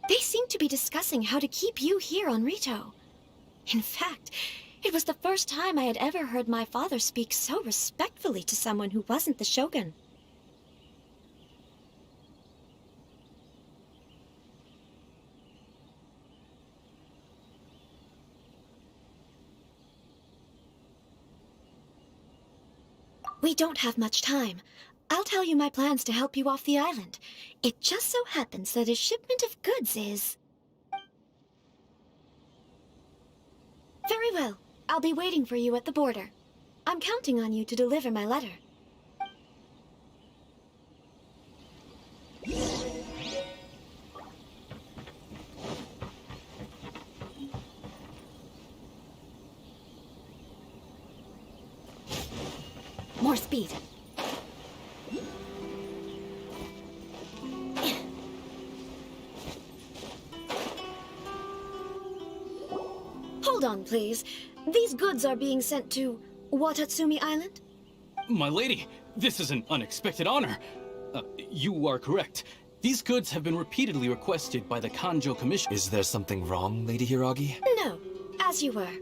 They seemed to be discussing how to keep you here on Rito. In fact, it was the first time I had ever heard my father speak so respectfully to someone who wasn't the Shogun. We don't have much time. I'll tell you my plans to help you off the island. It just so happens that a shipment of goods is... Very well. I'll be waiting for you at the border. I'm counting on you to deliver my letter. More speed. Hold on, please. These goods are being sent to Watatsumi Island? My lady, this is an unexpected honor. You are correct. These goods have been repeatedly requested by the Kanjo Commission. Is there something wrong, Lady Hiragi? No, as you were.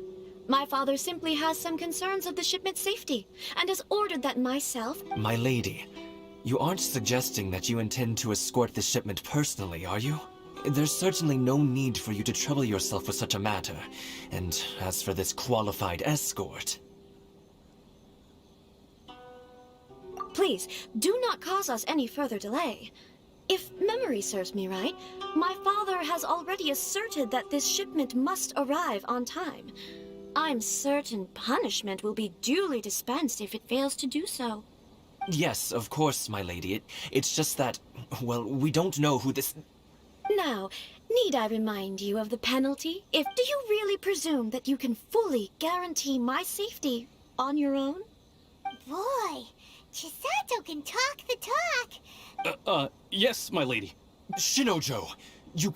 My father simply has some concerns of the shipment's safety, and has ordered that myself... My lady, you aren't suggesting that you intend to escort the shipment personally, are you? There's certainly no need for you to trouble yourself with such a matter. And as for this qualified escort... Please, do not cause us any further delay. If memory serves me right, my father has already asserted that this shipment must arrive on time. I'm certain punishment will be duly dispensed if it fails to do so. Yes, of course, my lady. It's just that, well, we don't know who this... Now, need I remind you of the penalty? Do you really presume that you can fully guarantee my safety on your own? Boy, Chisato can talk the talk. Yes, my lady. Shinojo,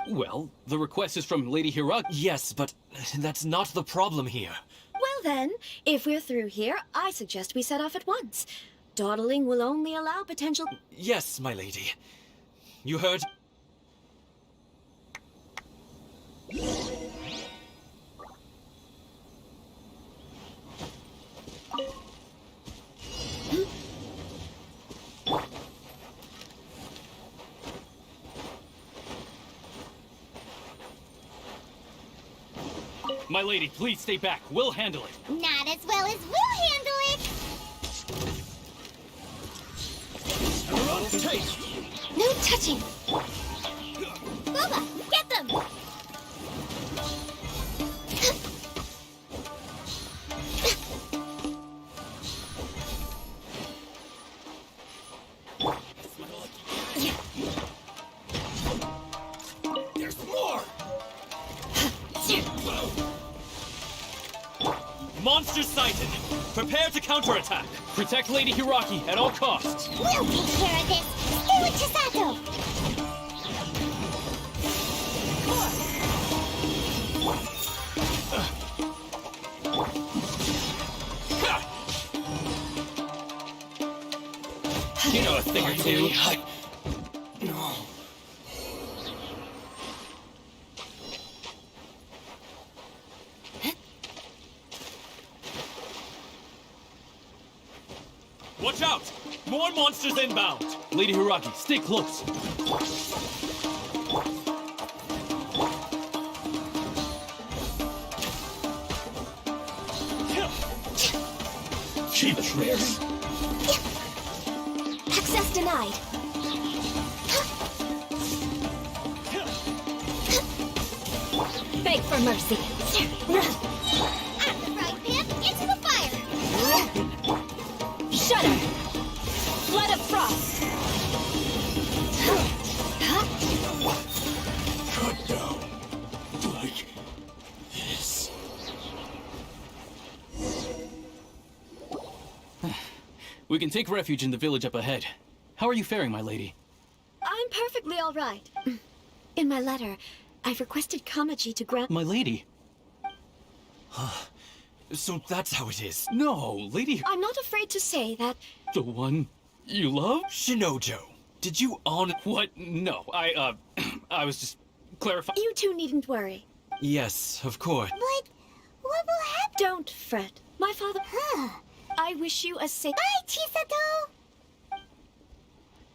Well, the request is from Lady Hiragi. Yes, but that's not the problem here. Well then, if we're through here, I suggest we set off at once. Dawdling will only allow potential... Yes, my lady. You heard... My lady, please stay back. We'll handle it. Not as well as we'll handle it. No touching! Booba, get them! There's more! Monster sighted! Prepare to counterattack! Protect Lady Hiragi at all costs! We'll take care of this! Stay with Chisato! You know a thing or two. No. Watch out! More monsters inbound! Lady Hiraki, stay close. Cheap tricks. Access denied. Beg for mercy. At the frying pan, into the fire! Shudder. Flood of frost. Cut down. Like this. We can take refuge in the village up ahead. How are you faring, my lady? I'm perfectly all right. In my letter, I've requested Kamaji to grant... My lady? So that's how it is. No, lady... I'm not afraid to say that... The one you love? Shinojo, did you honor... What? No, I was just clarifying... You two needn't worry. Yes, of course. But what will happen? Don't fret. My father... I wish you a safe... Bye, Chisato!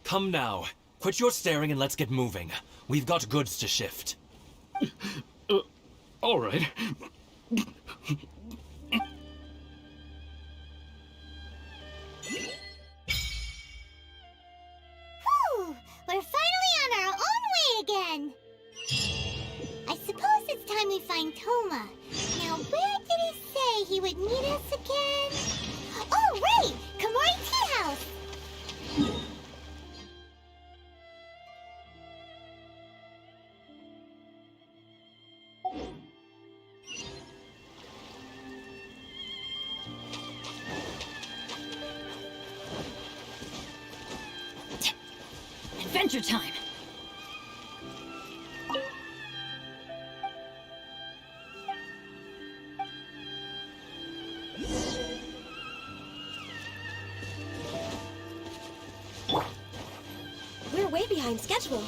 Come now. Quit your staring and let's get moving. We've got goods to shift. All right. Whew! We're finally on our own way again! I suppose it's time we find Toma. Now, where did he say he would meet us again? Oh, right! Komori Tea House! Adventure time! We're way behind schedule.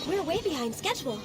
We're way behind schedule.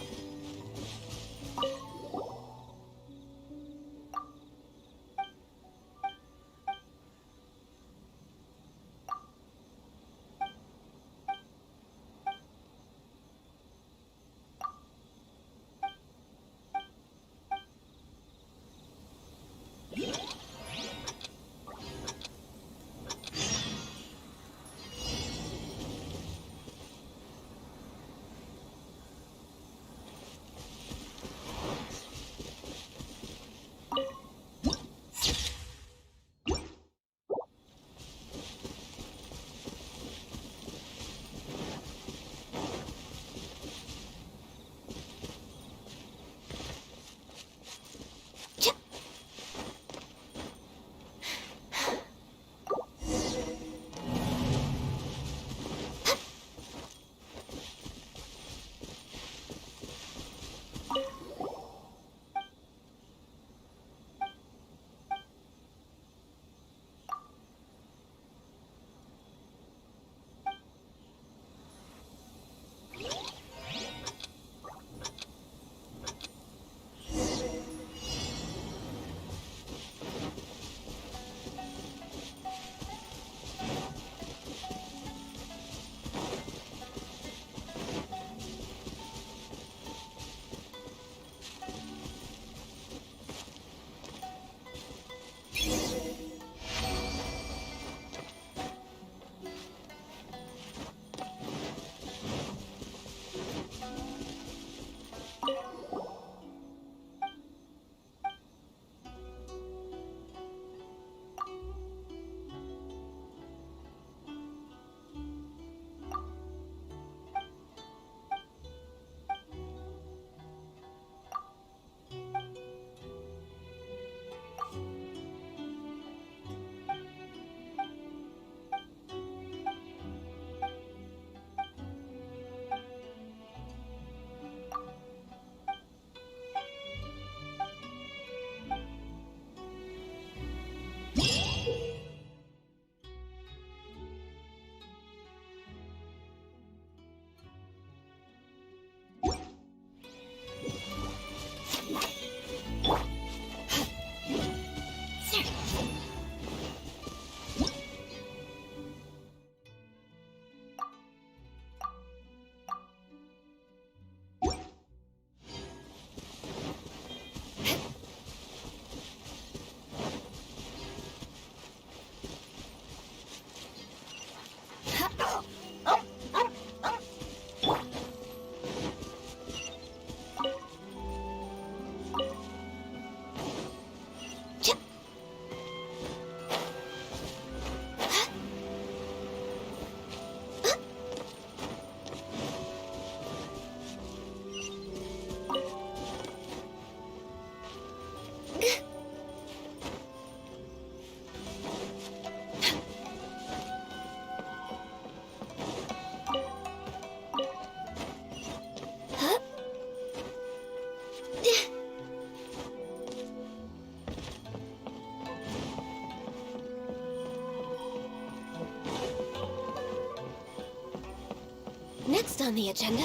on the agenda?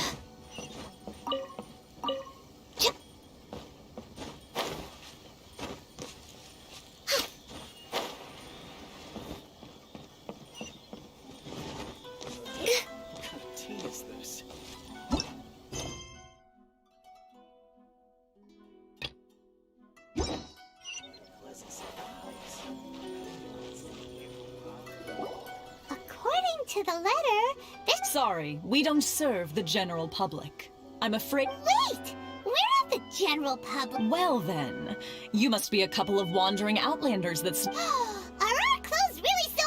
According to the letter, this... Sorry, we don't serve the general public. I'm afraid... Wait! We're not the general public. Well then, you must be a couple of wandering outlanders that's... Are our clothes really so...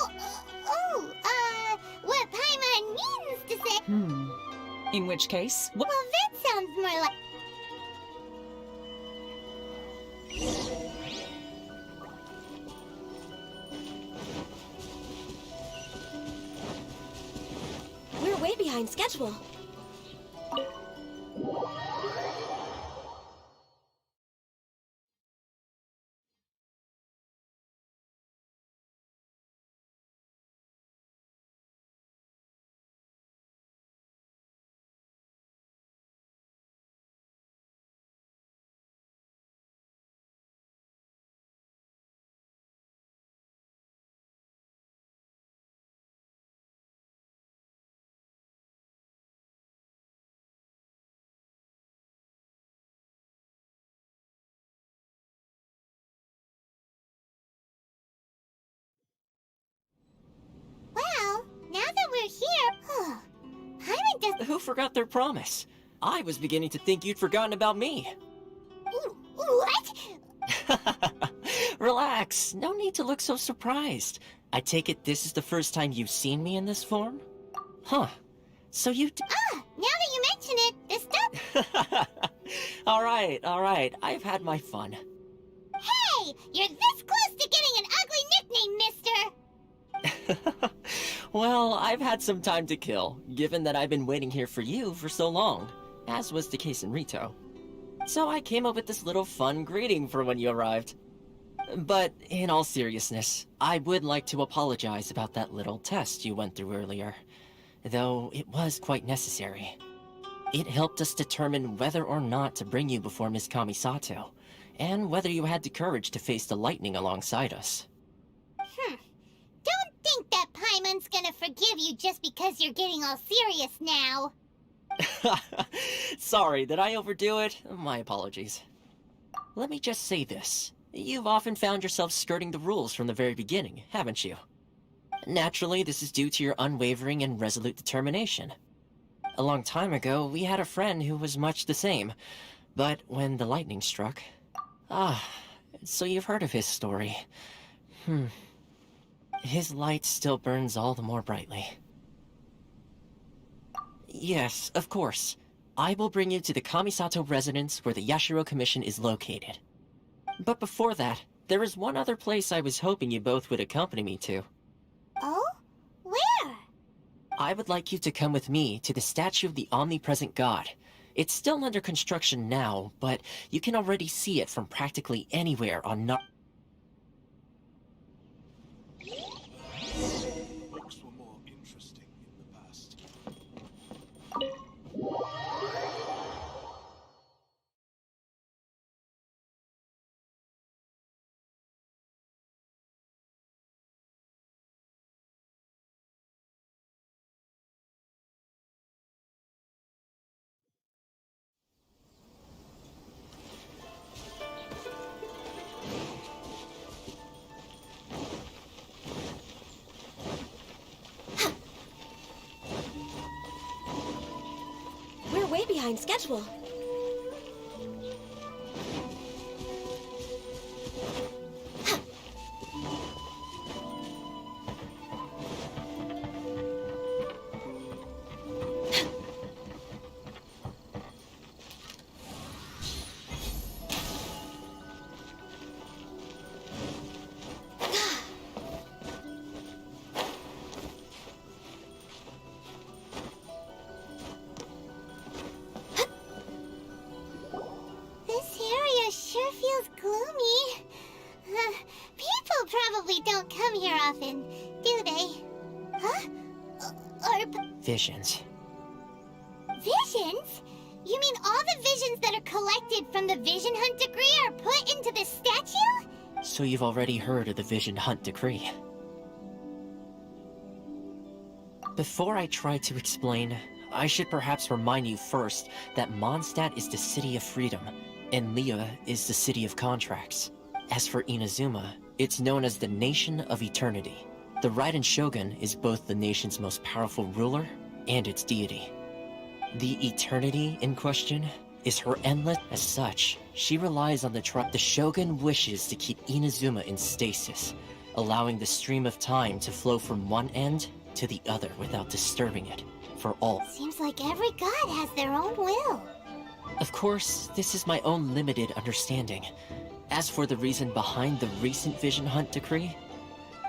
what Paimon means to say... In which case... Well, that sounds more like... We're way behind schedule. Well, now that we're here... Paimon does... Who forgot their promise? I was beginning to think you'd forgotten about me. What? Relax, no need to look so surprised. I take it this is the first time you've seen me in this form? Huh. So you now that you mention it, this stuff... Alright, I've had my fun. Hey! You're this close to getting an ugly nickname, mister! Well, I've had some time to kill, given that I've been waiting here for you for so long, as was the case in Rito. So I came up with this little fun greeting for when you arrived. But in all seriousness, I would like to apologize about that little test you went through earlier, though it was quite necessary. It helped us determine whether or not to bring you before Miss Kamisato, and whether you had the courage to face the lightning alongside us. Don't think that Paimon's gonna forgive you just because you're getting all serious now. Sorry, did I overdo it? My apologies. Let me just say this. You've often found yourself skirting the rules from the very beginning, haven't you? Naturally, this is due to your unwavering and resolute determination. A long time ago, we had a friend who was much the same, but when the lightning struck... so you've heard of his story. His light still burns all the more brightly. Yes, of course. I will bring you to the Kamisato residence where the Yashiro Commission is located. But before that, there is one other place I was hoping you both would accompany me to. Oh? Where? I would like you to come with me to the statue of the omnipresent god. It's still under construction now, but you can already see it from practically anywhere on Books were more interesting in the past. We're way behind schedule. This area sure feels gloomy. People probably don't come here often, do they? Huh? Visions. extracted from the Vision Hunt Decree are put into the statue? So you've already heard of the Vision Hunt Decree. Before I try to explain, I should perhaps remind you first that Mondstadt is the city of freedom, and Liyue is the city of contracts. As for Inazuma, it's known as the Nation of Eternity. The Raiden Shogun is both the nation's most powerful ruler and its deity. The eternity in question is her endless. As such, she relies on the Shogun wishes to keep Inazuma in stasis, allowing the stream of time to flow from one end to the other without disturbing it, for all. Seems like every god has their own will. Of course, this is my own limited understanding. As for the reason behind the recent Vision Hunt Decree,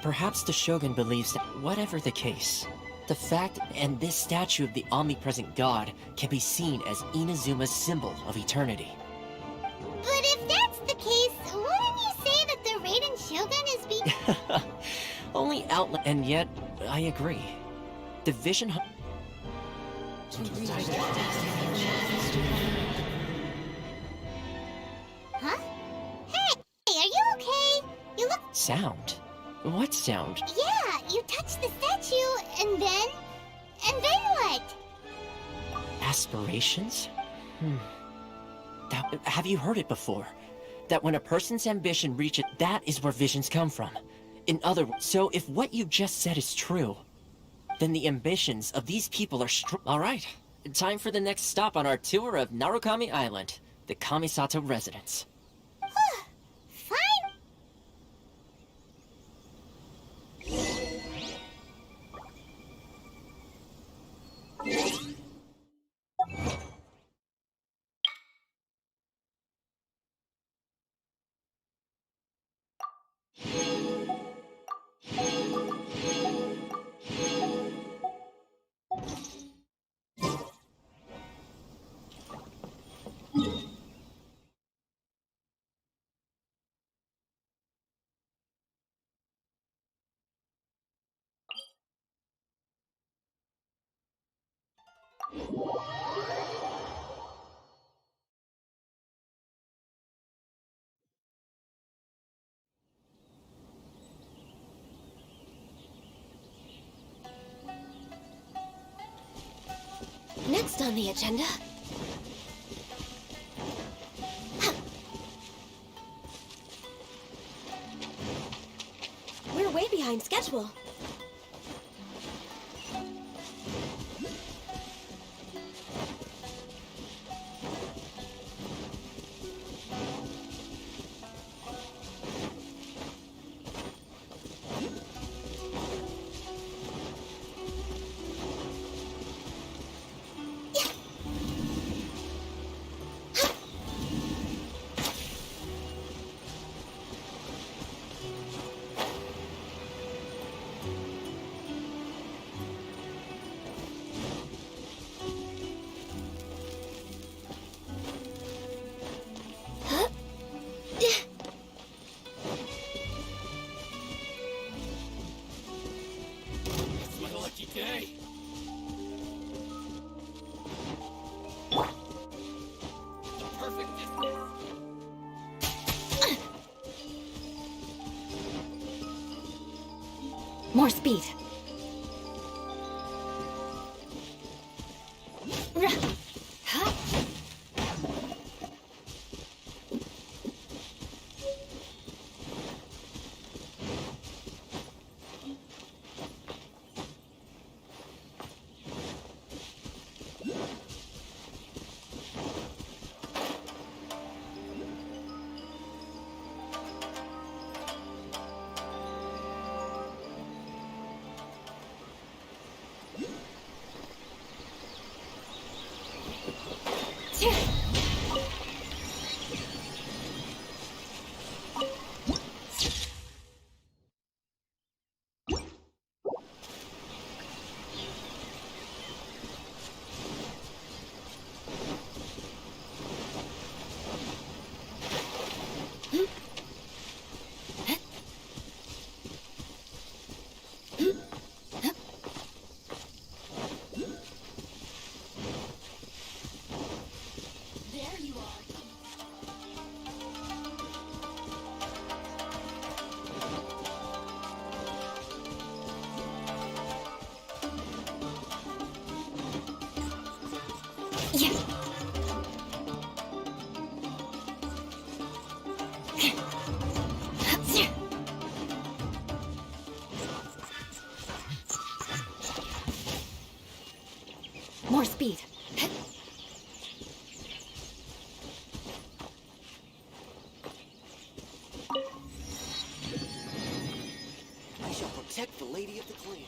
perhaps the Shogun believes that whatever the case, the fact and this statue of the omnipresent god can be seen as Inazuma's symbol of eternity. But if that's the case, wouldn't you say that the Raiden Shogun is being... Only outlet, and yet, I agree. The Vision Hunt... Huh? Hey, are you okay? You look... Sound? What sound? Yeah, you touched the statue, and then... And then what? Aspirations? Have you heard it before? That when a person's ambition reaches, that is where visions come from. In other words, so if what you just said is true, then the ambitions of these people are Alright, time for the next stop on our tour of Narukami Island, the Kamisato residence. Fine. Next on the agenda... We're way behind schedule. More speed. protect the lady of the clan.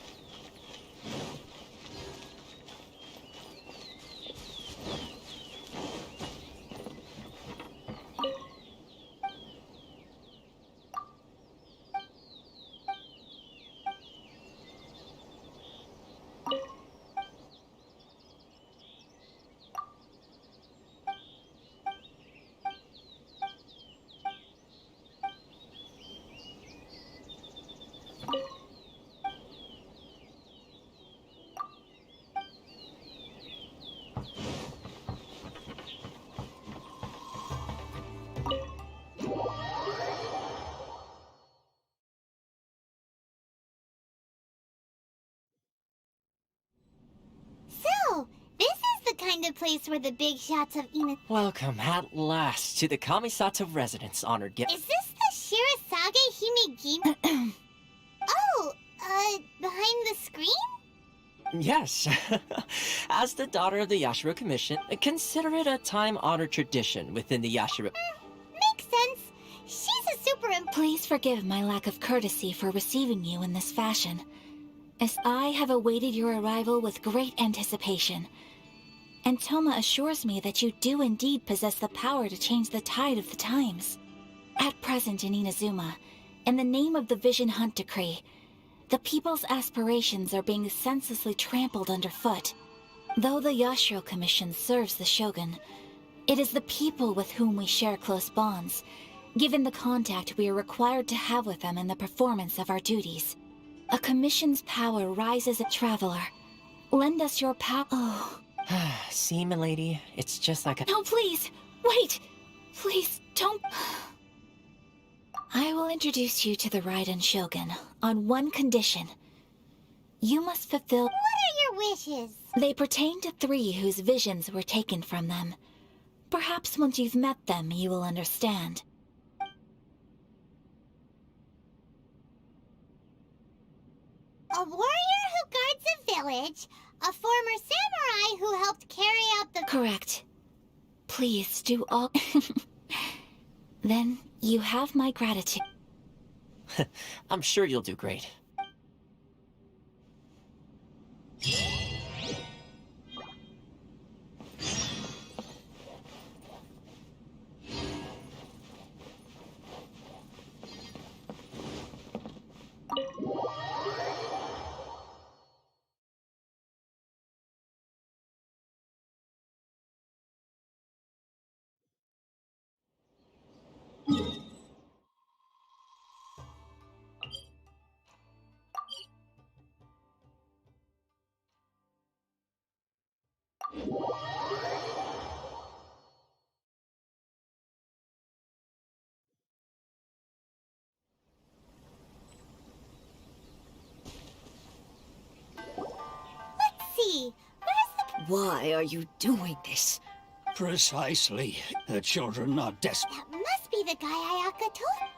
So, this is the kind of place where the big shots of Welcome at last to the Kamisato residence, honored guest. Is this the Shirazage Himegimi? Oh, behind the screen? Yes. As the daughter of the Yashiro Commission, consider it a time-honored tradition within the Yashiro. Makes sense. She's a super Please forgive my lack of courtesy for receiving you in this fashion, as I have awaited your arrival with great anticipation. And Toma assures me that you do indeed possess the power to change the tide of the times. At present in Inazuma, in the name of the Vision Hunt Decree, the people's aspirations are being senselessly trampled underfoot. Though the Yashiro Commission serves the Shogun, it is the people with whom we share close bonds, given the contact we are required to have with them in the performance of our duties. A commission's power rises a traveler. Lend us your power. Oh. See, milady, it's just like a— No, please! Wait! Please, don't— I will introduce you to the Raiden Shogun on one condition. You must fulfill— What are your wishes? They pertain to 3 whose visions were taken from them. Perhaps once you've met them, you will understand. A warrior who guards a village, a former samurai who helped carry out the— Correct. Please do all— Then you have my gratitude. I'm sure you'll do great. Let's see. Where's the— Why are you doing this? Precisely. The children are desperate. That must be the guy Ayaka told—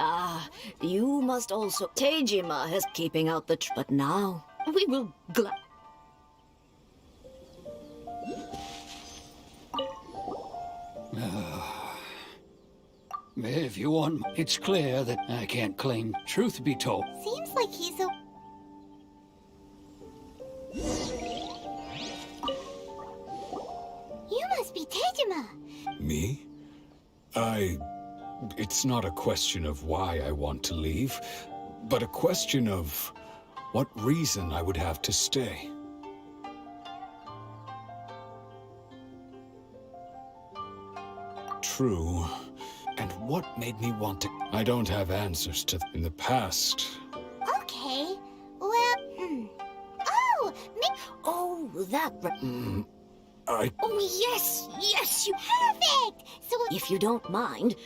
Ah, you must also— Teijima is keeping out the but now we will If you want, it's clear that I can't claim. Truth be told, Seems like he's a— You must be Teijima. Me? It's not a question of why I want to leave, but a question of what reason I would have to stay. True. And what made me want to— I don't have answers to— In the past, Okay. Well, Oh! Oh, that— I— Oh, yes! Yes, you— Perfect! So If you don't mind—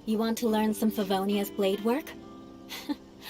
You want to learn some Favonia's blade work?